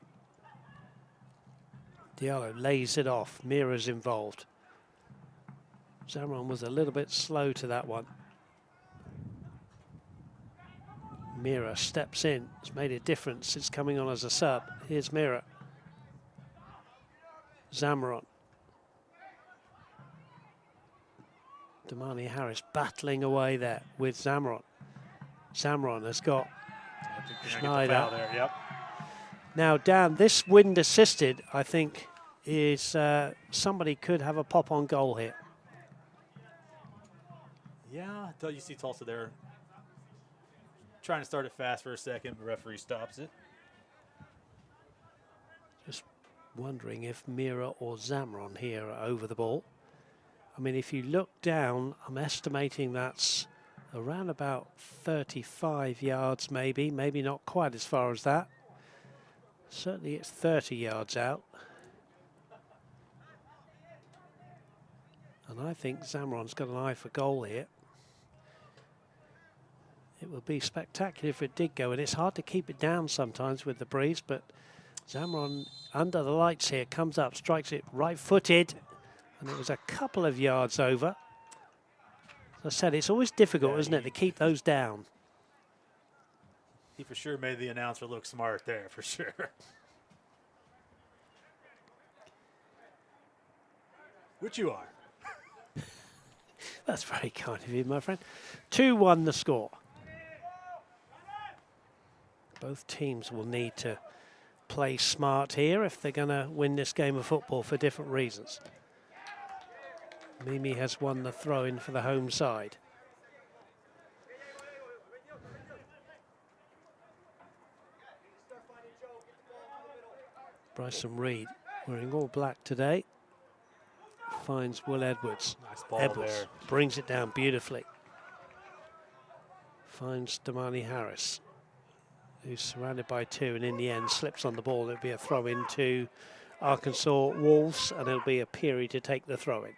Diallo lays it off. Mira's involved. Zamron was a little bit slow to that one. Mira steps in. It's made a difference. It's coming on as a sub. Here's Mira. Zamron. Damani Harris battling away there with Zamron. Zamron has got Schneider. There, yep. Now, Dan, this wind assisted, I think, is somebody could have a pop on goal here. Yeah, until you see Tulsa there trying to start it fast for a second, the referee stops it. Just wondering if Mira or Zamron here are over the ball. I mean, if you look down, I'm estimating that's around about 35 yards maybe not quite as far as that. Certainly it's 30 yards out. And I think Zamron's got an eye for goal here. It would be spectacular if it did go, and it's hard to keep it down sometimes with the breeze, but Zamron under the lights here comes up, strikes it right-footed, and it was a couple of yards over. As I said, it's always difficult, isn't it, to keep those down. He for sure made the announcer look smart there, for sure. Which you are. That's very kind of you, my friend. 2-1 the score. Both teams will need to play smart here if they're going to win this game of football for different reasons. Mimi has won the throw-in for the home side. Bryson Reed, wearing all black today, finds Will Edwards. Nice ball Edwards there. brings it down beautifully. Finds Damani Harris, who's surrounded by two, and in the end slips on the ball. It'll be a throw in to Arkansas Wolves, and it'll be a Peary to take the throw in.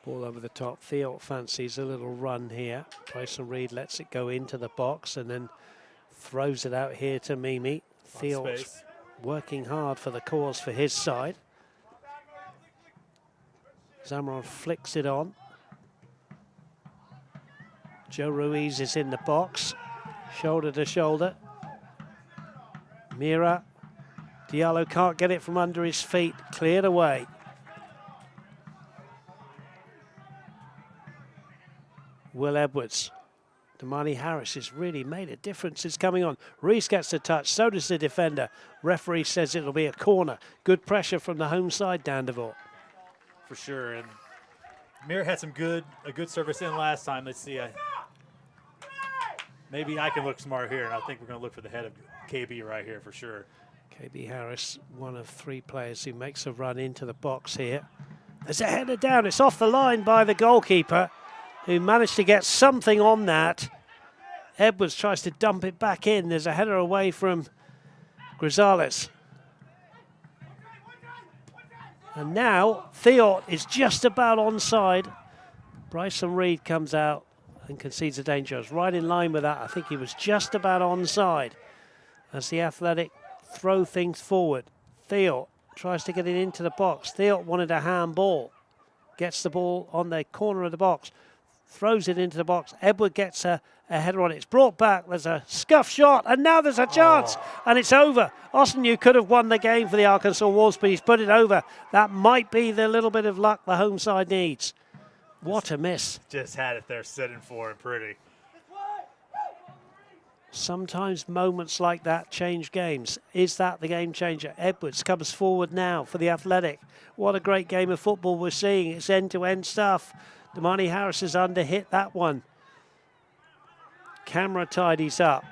Ball over the top. Theo fancies a little run here. Bryson Reed lets it go into the box and then throws it out here to Mimi. Theo working hard for the cause for his side. Zamron flicks it on. Joe Ruiz is in the box, shoulder to shoulder. Mira. Diallo can't get it from under his feet. Cleared away. Will Edwards. Damani Harris has really made a difference. It's coming on. Reese gets the touch. So does the defender. Referee says it'll be a corner. Good pressure from the home side, Dan DeVore. For sure. And Mir had a good service in last time. Let's see. Maybe I can look smart here, and I think we're going to look for the head of KB right here for sure. KB Harris, one of three players who makes a run into the box here. There's a header down. It's off the line by the goalkeeper, who managed to get something on that. Edwards tries to dump it back in. There's a header away from Grisales. And now Theo is just about onside. Bryson Reed comes out and concedes a danger. I was right in line with that. I think he was just about onside as the Athletic throw things forward. Theo tries to get it into the box. Theo wanted a handball. Gets the ball on the corner of the box. throws it into the box. Edward gets a header on it. It's brought back. There's a scuff shot, and now there's a chance, and it's over. Ossenu could have won the game for the Arkansas Wolves, but he's put it over. That might be the little bit of luck the home side needs. What a miss. Just had it there sitting for him pretty. Sometimes moments like that change games. Is that the game changer? Edwards comes forward now for the Athletic. What a great game of football we're seeing. It's end-to-end stuff. Damani Harris has underhit that one. Camera tidies up.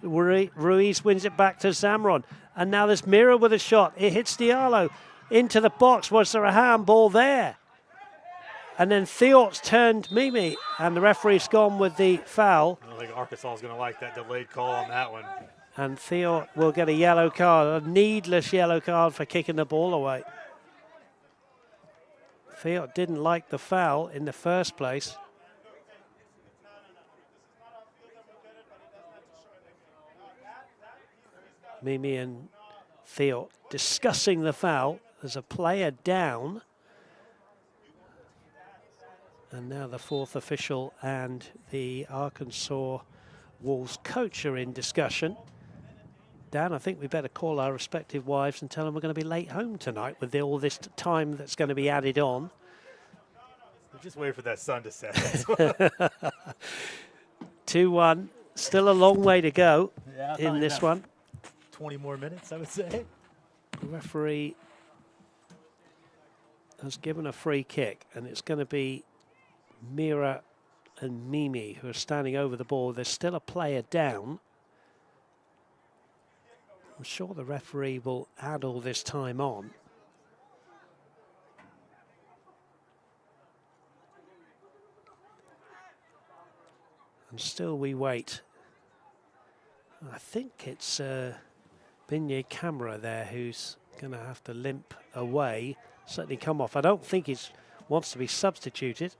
Ruiz wins it back to Zamron. And now there's Mira with a shot. It hits Diallo into the box. Was there a handball there? And then Theort's turned Mimi, and the referee's gone with the foul. I don't think Arkansas is going to like that delayed call on that one. And Theort will get a yellow card, a needless yellow card for kicking the ball away. Theort didn't like the foul in the first place. Mimi and Theort discussing the foul. There's a player down. And now the fourth official and the Arkansas Wolves coach are in discussion. Dan, I think we better call our respective wives and tell them we're going to be late home tonight with all this time that's going to be added on. We're just waiting for that sun to set. 2-1. Still a long way to go in this about one. 20 more minutes, I would say. The referee has given a free kick, and it's going to be Mira and Mimi who are standing over the ball. There's still a player down. I'm sure the referee will add all this time on. And still we wait. I think it's Binye Camera there who's going to have to limp away, certainly come off. I don't think he wants to be substituted.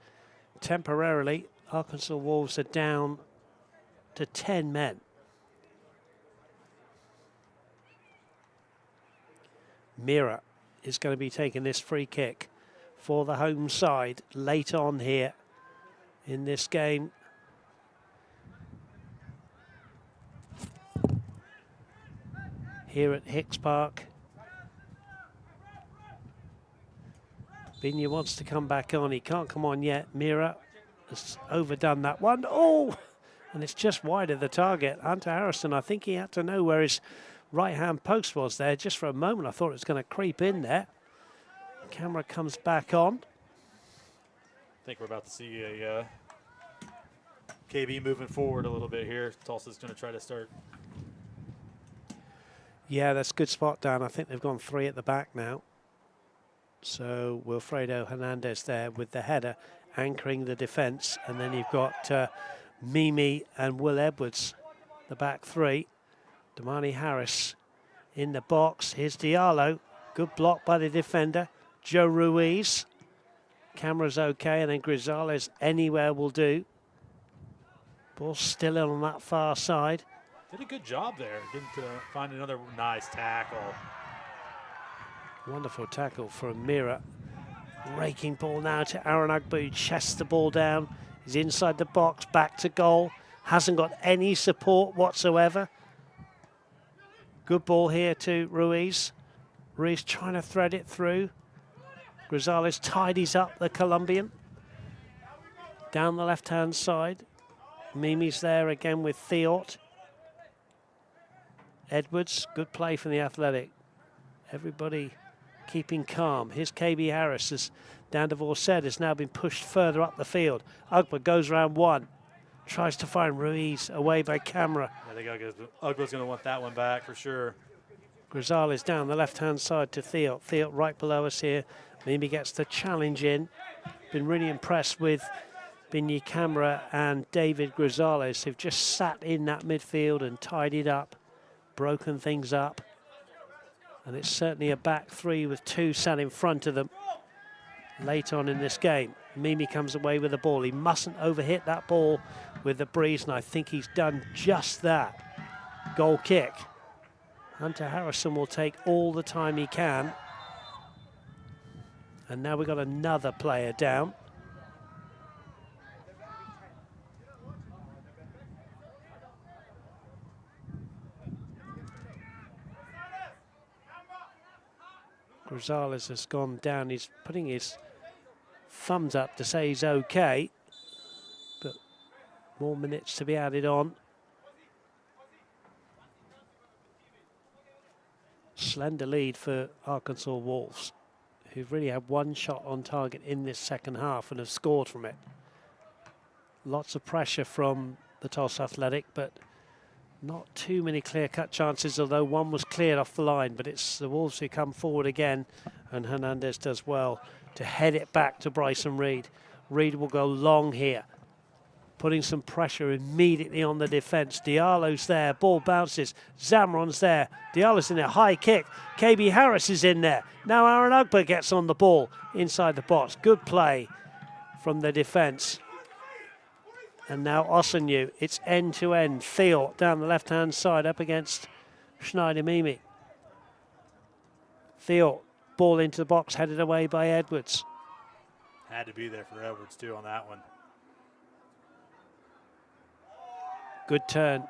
Temporarily, Arkansas Wolves are down to 10 men. Mira is going to be taking this free kick for the home side late on here in this game. Here at Hicks Park. Binya wants to come back on. He can't come on yet. Mira has overdone that one. Oh, and it's just wide of the target. Hunter Harrison, I think he had to know where his right-hand post was there. Just for a moment, I thought it was going to creep in there. Camera comes back on. I think we're about to see a KB moving forward a little bit here. Tulsa's going to try to start. Yeah, that's a good spot, Dan. I think they've gone 3 at the back now. So Wilfredo Hernandez there with the header anchoring the defence. And then you've got Mimi and Will Edwards, the back 3. Damani Harris in the box. Here's Diallo. Good block by the defender. Joe Ruiz. Camera's okay. And then Grisales anywhere will do. Ball still in on that far side. Did a good job there. Didn't find another nice tackle. Wonderful tackle from Mira. Raking ball now to Aaron Agbu. Chests the ball down. He's inside the box. Back to goal. Hasn't got any support whatsoever. Good ball here to Ruiz. Ruiz trying to thread it through. Grisales tidies up the Colombian. Down the left-hand side. Mimi's there again with Theort. Edwards, good play from the Athletic. Everybody keeping calm. Here's KB Harris as Dan DeVore has now been pushed further up the field. Ugba goes round one. Tries to find Ruiz away by Camera. I think Ugba's going to want that one back for sure. Grisales down the left-hand side to Theort. Theort right below us here. Mimi gets the challenge in. Been really impressed with Binye Camera and David Grisales, who've just sat in that midfield and tidied up, broken things up. And it's certainly a back 3 with 2 sat in front of them late on in this game. Mimi comes away with the ball. He mustn't overhit that ball with the breeze, and I think he's done just that. Goal kick. Hunter Harrison will take all the time he can. And now we've got another player down. Grisales has gone down. He's putting his thumbs up to say he's okay, but more minutes to be added on. Slender lead for Arkansas Wolves, who've really had one shot on target in this second half and have scored from it. Lots of pressure from the Tulsa Athletic, but not too many clear-cut chances, although one was cleared off the line. But it's the Wolves who come forward again, and Hernandez does well to head it back to Bryson Reed. Reed will go long here, putting some pressure immediately on the defence. Diallo's there, ball bounces, Zamron's there, Diallo's in there, high kick, KB Harris is in there. Now Aaron Ugba gets on the ball inside the box. Good play from the defence. And now Osenyu, it's end-to-end. Theo down the left-hand side up against Schneider-Mimi. Theo, ball into the box, headed away by Edwards. Had to be there for Edwards, too, on that one. Good turn.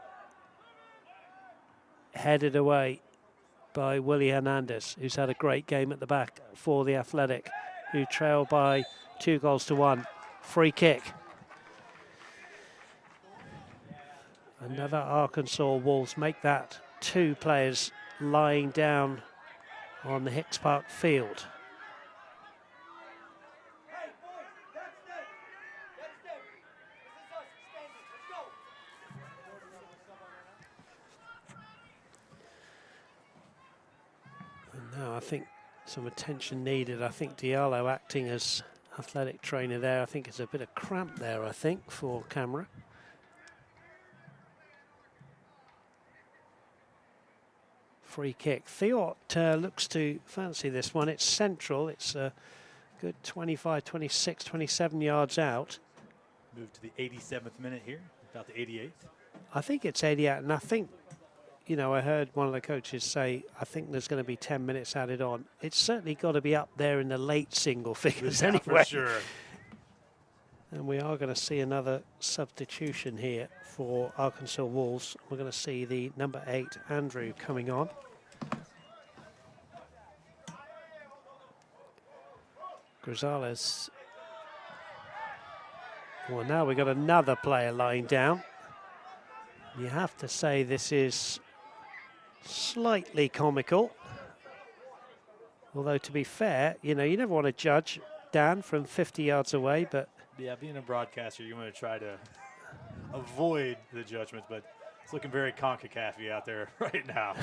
Headed away by Willie Hernandez, who's had a great game at the back for the Athletic, who trail by 2-1. Free kick. Another Arkansas Wolves make that 2 players lying down on the Hicks Park field. And now I think some attention needed. I think Diallo acting as athletic trainer there. I think it's a bit of cramp there, I think, for camera. Free kick. Theo looks to fancy this one. It's central. It's a good 25, 26, 27 yards out. Move to the 87th minute here, about the 88th. I think it's 88, and I think, you know, I heard one of the coaches say, I think there's going to be 10 minutes added on. It's certainly got to be up there in the late single figures anyway. For sure. And we are going to see another substitution here for Arkansas Wolves. We're going to see the number 8, Andrew, coming on. Grisales. Well, now we've got another player lying down. You have to say this is slightly comical. Although, to be fair, you know, you never want to judge Dan from 50 yards away, but... Yeah, being a broadcaster, you want to try to avoid the judgments, but it's looking very CONCACAF-y out there right now.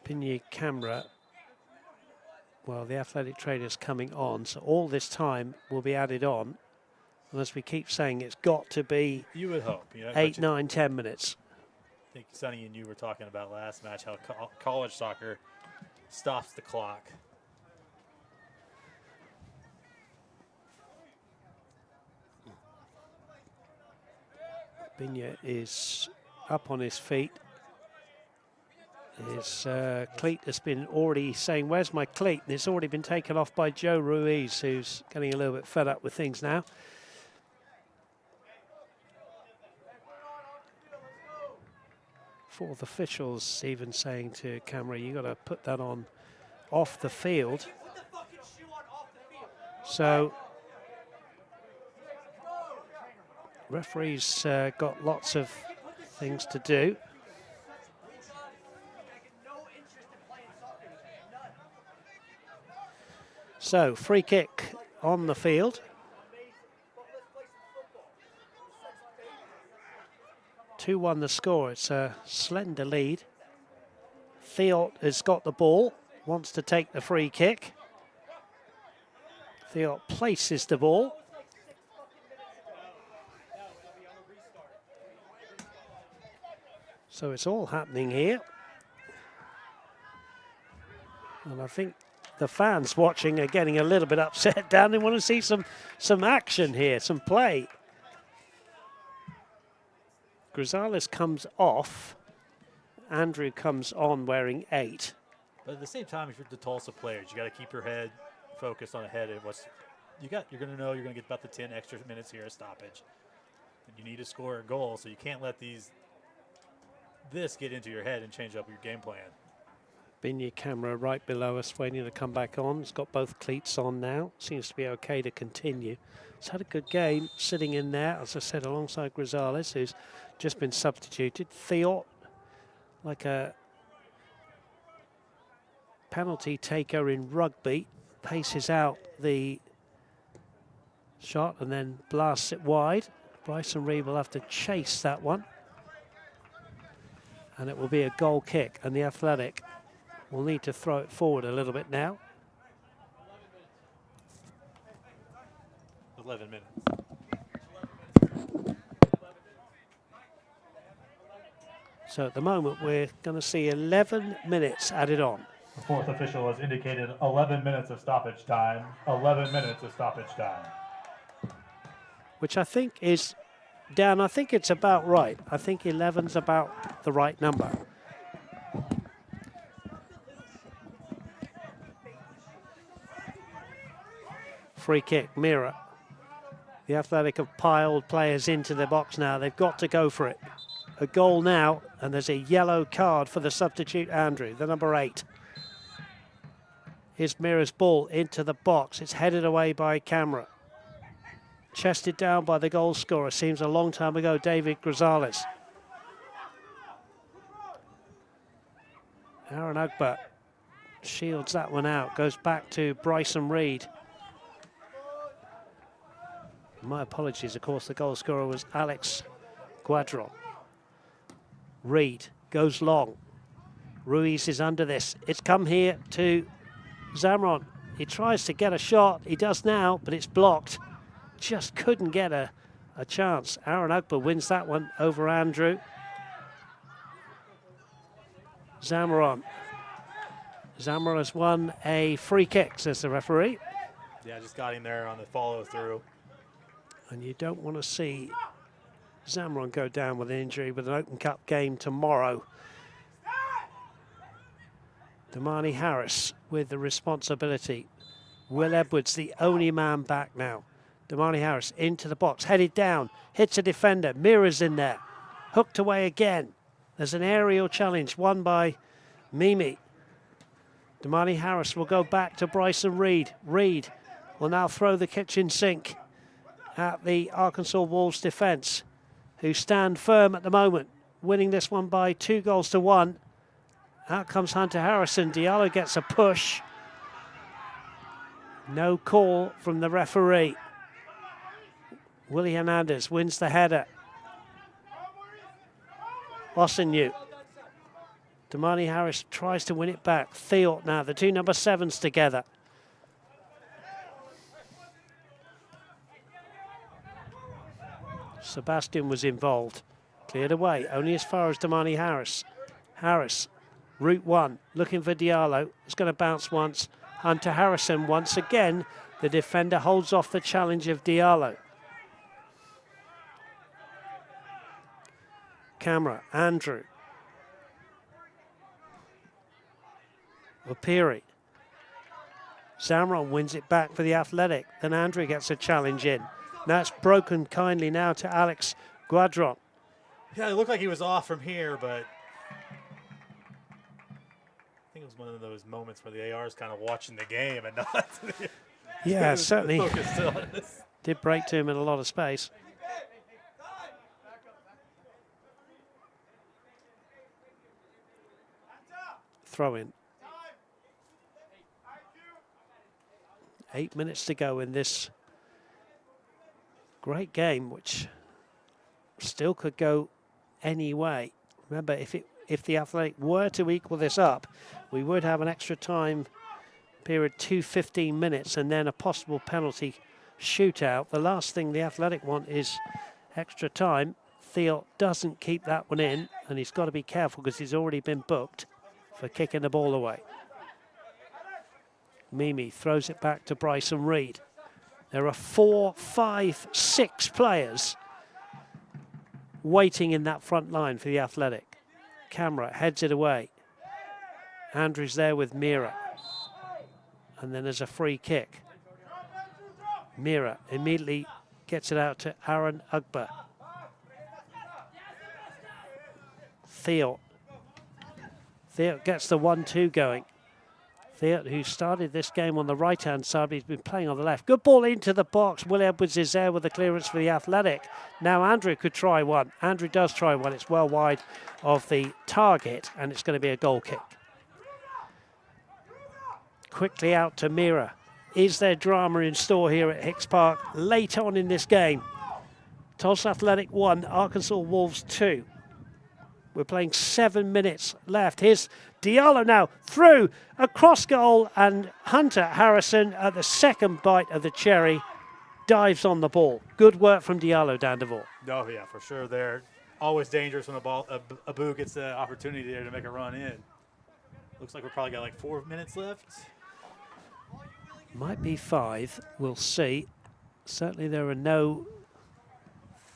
Pin your camera. Well, the athletic trainer's coming on, so all this time will be added on. And as we keep saying, it's got to be You would hope. You know, 8, 9, 10 minutes. I think Sonny and you were talking about last match how college soccer stops the clock. Binya is up on his feet. His cleat has been already saying, where's my cleat? And it's already been taken off by Joe Ruiz, who's getting a little bit fed up with things now. Fourth officials even saying to camera, you got to put that on off the field. So referees got lots of things to do. So, free kick on the field. 2-1 the score. It's a slender lead. Theo has got the ball, wants to take the free kick. Theo places the ball. So it's all happening here. And I think the fans watching are getting a little bit upset down. They want to see some action here, some play. Grisales comes off. Andrew comes on wearing 8. But at the same time, if you're the Tulsa players, you got to keep your head focused on ahead of what's you got. You're going to know you're going to get about the 10 extra minutes here at stoppage. And you need to score a goal, so you can't let this get into your head and change up your game plan. Bin your camera right below us, waiting to come back on. It's got both cleats on now. Seems to be okay to continue. It's had a good game sitting in there, as I said, alongside Grisales, who's just been substituted. Theot, like a penalty taker in rugby, paces out the shot and then blasts it wide. Bryson Reed will have to chase that one. And it will be a goal kick, and the Athletic will need to throw it forward a little bit now. 11 minutes. So at the moment, we're going to see 11 minutes added on. The fourth official has indicated 11 minutes of stoppage time. 11 minutes of stoppage time. Which I think is, Dan, I think it's about right. I think 11's about the right number. Free kick, Mira. The Athletic have piled players into the box now. They've got to go for it. A goal now, and there's a yellow card for the substitute Andrew, the number 8. Here's Mira's ball into the box. It's headed away by Camera. Chested down by the goal scorer. Seems a long time ago, David Grisales. Aaron Ugba shields that one out. Goes back to Bryson Reed. My apologies, of course, the goal scorer was Alex Guadron. Reed goes long. Ruiz is under this. It's come here to Zamron. He tries to get a shot. He does now, but it's blocked. Just couldn't get a chance. Aaron Ugba wins that one over Andrew. Zamron. Zamron has won a free kick, says the referee. Yeah, just got him there on the follow through. And you don't want to see Zamron go down with an injury with an Open Cup game tomorrow. Damani Harris with the responsibility. Will Edwards, the only man back now. Damani Harris into the box, headed down, hits a defender. Mira's in there, hooked away again. There's an aerial challenge won by Mimi. Damani Harris will go back to Bryson Reed. Reed will now throw the kitchen sink at the Arkansas Wolves defence, who stand firm at the moment, winning this one by 2-1. Out comes Hunter Harrison. Diallo gets a push. No call from the referee. Willie Hernandez wins the header. Osenyu. Damani Harris tries to win it back. Theot now, the two number 7s together. Sebastian was involved. Cleared away, only as far as Damani Harris. Harris, route 1, looking for Diallo. It's going to bounce once. Hunter Harrison once again. The defender holds off the challenge of Diallo. Camera, Andrew. Opiri. Zamron wins it back for the Athletic. Then Andrew gets a challenge in. That's broken kindly now to Alex Guadron. Yeah, it looked like he was off from here, but I think it was one of those moments where the AR is kind of watching the game and not. Yeah, certainly Focused on this. did break to him in a lot of space. Throw in. 8 minutes to go in this great game, which still could go any way. Remember, if the Athletic were to equal this up, we would have an extra time period, 15 minutes, and then a possible penalty shootout. The last thing the Athletic want is extra time. Theo doesn't keep that one in, and he's got to be careful because he's already been booked for kicking the ball away. Mimi throws it back to Bryson Reed. There are 4, 5, 6 players waiting in that front line for the Athletic. Camera heads it away. Andrews there with Mira. And then there's a free kick. Mira immediately gets it out to Aaron Ugba. Theot gets the 1-2 going. Theot, who started this game on the right-hand side, he's been playing on the left. Good ball into the box. Will Edwards is there with the clearance for the Athletic. Now Andrew could try one. Andrew does try one. It's well wide of the target, and it's going to be a goal kick. Quickly out to Mira. Is there drama in store here at Hicks Park late on in this game? Tulsa Athletic 1, Arkansas Wolves 2. We're playing 7 minutes left. Here's Diallo now through, across goal, and Hunter Harrison at the second bite of the cherry dives on the ball. Good work from Diallo, Dan Devore. Oh, yeah, for sure. They're always dangerous when Abu gets the opportunity there to make a run in. Looks like we've probably got like 4 minutes left. Might be 5. We'll see. Certainly there are no,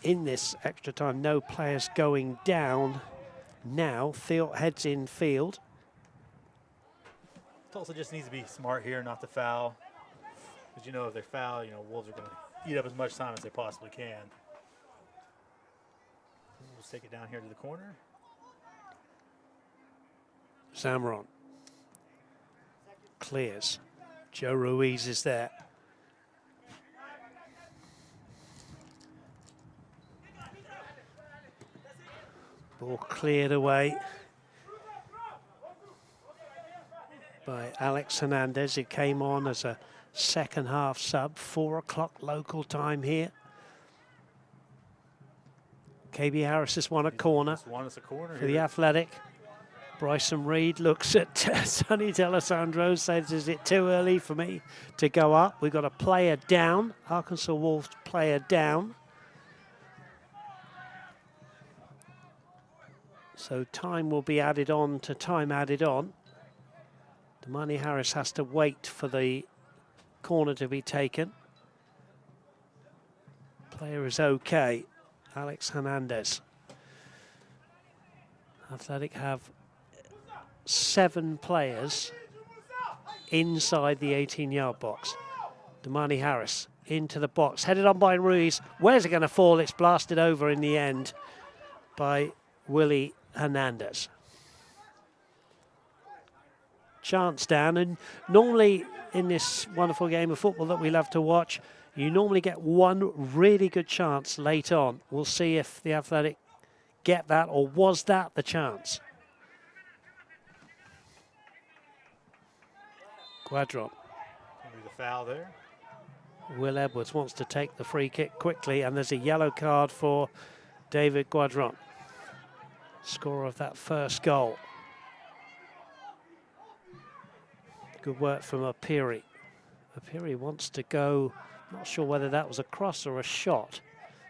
in this extra time, no players going down. Now, Theot heads in field. Tulsa just needs to be smart here, not to foul. Because, you know, if they foul, you know, Wolves are going to eat up as much time as they possibly can. We'll take it down here to the corner. Zamron clears. Joe Ruiz is there. Ball cleared away by Alex Hernandez, who came on as a second half sub, 4 o'clock local time here. KB Harris has won a corner for the Athletic. Bryson Reed looks at Sonny D'Alessandro, says, is it too early for me to go up? We've got a player down, Arkansas Wolves player down. So time will be added on to time added on. Damani Harris has to wait for the corner to be taken. Player is okay. Alex Hernandez. Athletic have 7 players inside the 18-yard box. Damani Harris into the box, headed on by Ruiz. Where's it going to fall? It's blasted over in the end by Willie Hernandez. Chance down, and normally in this wonderful game of football that we love to watch, you normally get one really good chance late on. We'll see if the Athletic get that, or was that the chance? Guadron. Maybe the foul there. Will Edwards wants to take the free kick quickly, and there's a yellow card for David Guadron, scorer of that first goal. Good work from Apiri. Apiri wants to go, not sure whether that was a cross or a shot.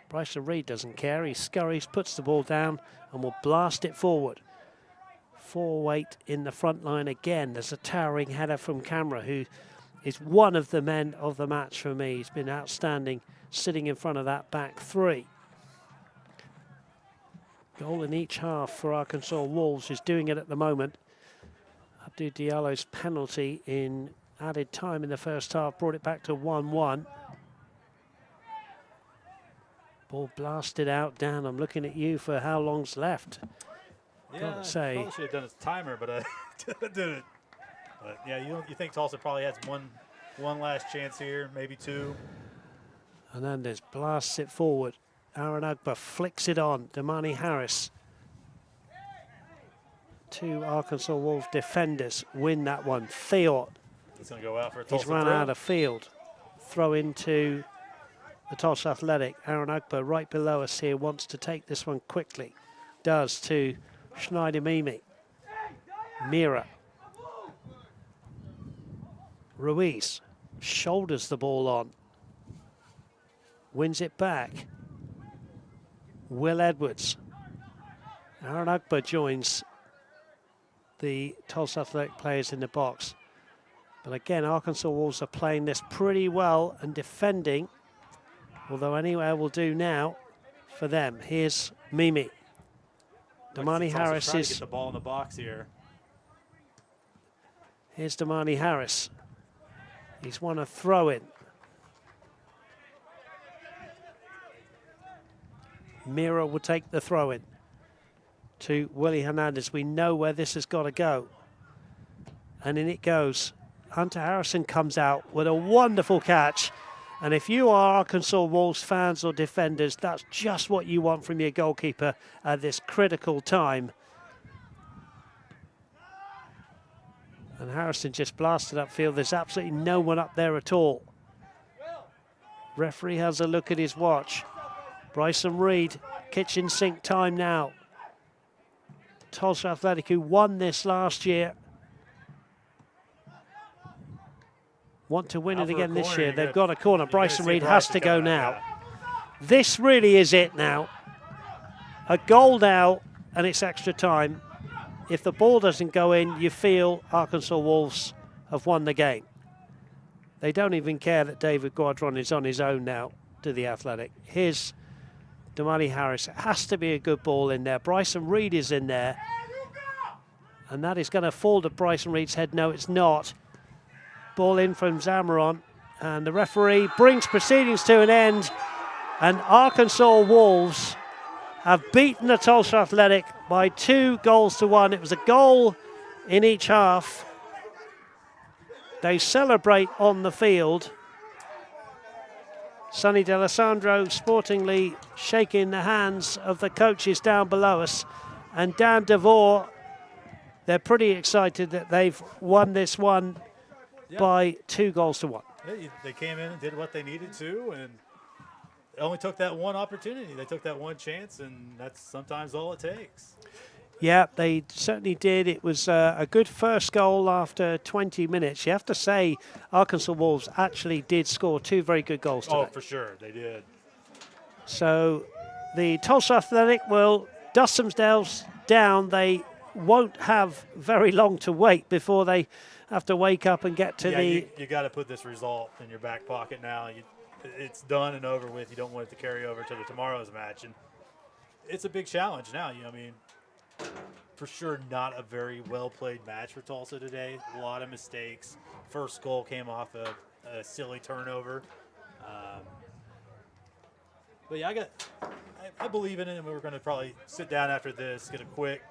Bryson Reed doesn't care. He scurries, puts the ball down, and will blast it forward. 4-weight in the front line again. There's a towering header from Camera, who is one of the men of the match for me. He's been outstanding sitting in front of that back three. Goal in each half for Arkansas Wolves, who's doing it at the moment. Abdou Diallo's penalty in added time in the first half brought it back to 1-1. Ball blasted out. Dan, I'm looking at you for how long's left. Yeah, I probably should have done his timer, but I didn't. But yeah, you think Tulsa probably has one last chance here, maybe 2. Hernandez blasts it forward. Aaron Agba flicks it on. Damani Harris. 2 Arkansas Wolves defenders win that one. Theot. He's going to go out for a Tulsa He's run throw. out of field. Throw into the Tulsa Athletic. Aaron Agba right below us here wants to take this one quickly. Does to Schneider Mimi. Mira. Ruiz shoulders the ball on. Wins it back. Will Edwards. Aaron Agba joins the Tulsa Athletic players in the box. But again, Arkansas Wolves are playing this pretty well and defending, although anywhere will do now for them. Here's Mimi. Damani Harris trying is... to get the ball in the box here. Here's Damani Harris. He's won a throw-in. Mira will take the throw-in. to Willie Hernandez. We know where this has got to go. And in it goes. Hunter Harrison comes out with a wonderful catch. And if you are Arkansas Wolves fans or defenders, that's just what you want from your goalkeeper at this critical time. And Harrison just blasted upfield. There's absolutely no one up there at all. Referee has a look at his watch. Bryson Reed, kitchen sink time now. Tulsa Athletic, who won this last year, want to win it again this year. They've got a corner. Bryson Reed has to go now. This really is it now. A goal now, and it's extra time. If the ball doesn't go in, you feel Arkansas Wolves have won the game. They don't even care that David Guadron is on his own now to the Athletic. Here's Damali Harris. It has to be a good ball in there. Bryson Reed is in there. And that is going to fall to Bryson Reed's head. No, it's not. Ball in from Zamaron. And the referee brings proceedings to an end. And Arkansas Wolves have beaten the Tulsa Athletic by 2-1. It was a goal in each half. They celebrate on the field. Sonny D'Alessandro sportingly shaking the hands of the coaches down below us. And Dan DeVore, they're pretty excited that they've won this one by 2-1. They came in and did what they needed to, and it only took that one opportunity. They took that one chance, and that's sometimes all it takes. Yeah, they certainly did. It was a good first goal after 20 minutes. You have to say Arkansas Wolves actually did score 2 very good goals today. Oh, for sure, they did. So the Tulsa Athletic will dust themselves down. They won't have very long to wait before they have to wake up and get to the... You got to put this result in your back pocket now. It's done and over with. You don't want it to carry over to tomorrow's match. And it's a big challenge now. I mean, for sure not a very well-played match for Tulsa today. A lot of mistakes. First goal came off a silly turnover. But yeah, I believe in it, and we're going to probably sit down after this, get a quick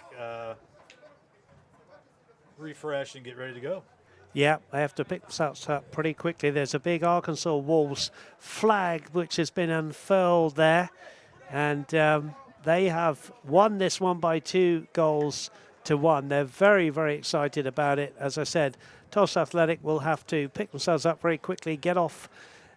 refresh, and get ready to go. Yeah, I have to pick this up pretty quickly. There's a big Arkansas Wolves flag which has been unfurled there. And they have won this one by 2-1. They're very, very excited about it. As I said, Tulsa Athletic will have to pick themselves up very quickly, get off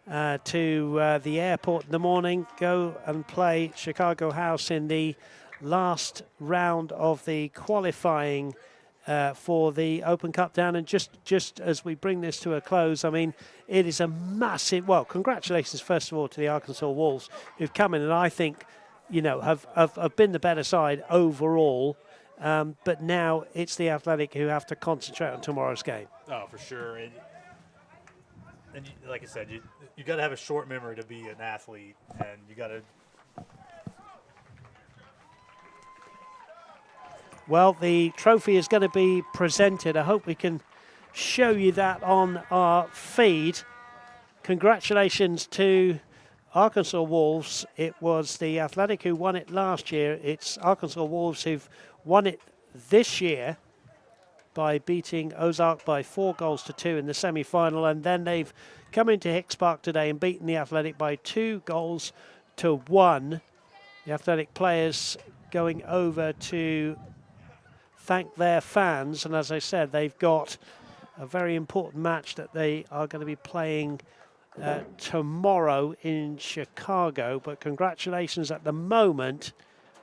to the airport in the morning, go and play Chicago House in the last round of the qualifying for the Open Cup down. And just as we bring this to a close, I mean, it is a massive, well, congratulations first of all to the Arkansas Wolves who've come in and I think, you know, have been the better side overall. But now it's the Athletic who have to concentrate on tomorrow's game. Oh, for sure. And like I said, you got to have a short memory to be an athlete, and you got to. Well, the trophy is going to be presented. I hope we can show you that on our feed. Congratulations to Arkansas Wolves. It was the Athletic who won it last year. It's Arkansas Wolves who've won it this year by beating Ozark by 4-2 in the semi-final. And then they've come into Hicks Park today and beaten the Athletic by 2-1. The Athletic players going over to thank their fans, and as I said, they've got a very important match that they are going to be playing tomorrow in Chicago. But congratulations at the moment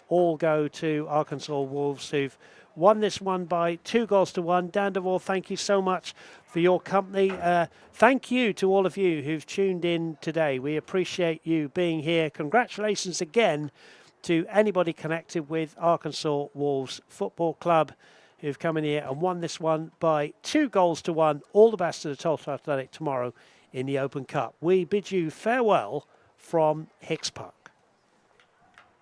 all go to Arkansas Wolves who've won this one by 2-1. Dan DeVore, thank you so much for your company. Thank you to all of you who've tuned in today. We appreciate you being here. Congratulations again to anybody connected with Arkansas Wolves Football Club who've come in here and won this one by 2-1. All the best to the Tulsa Athletic tomorrow in the Open Cup. We bid you farewell from Hicks Park.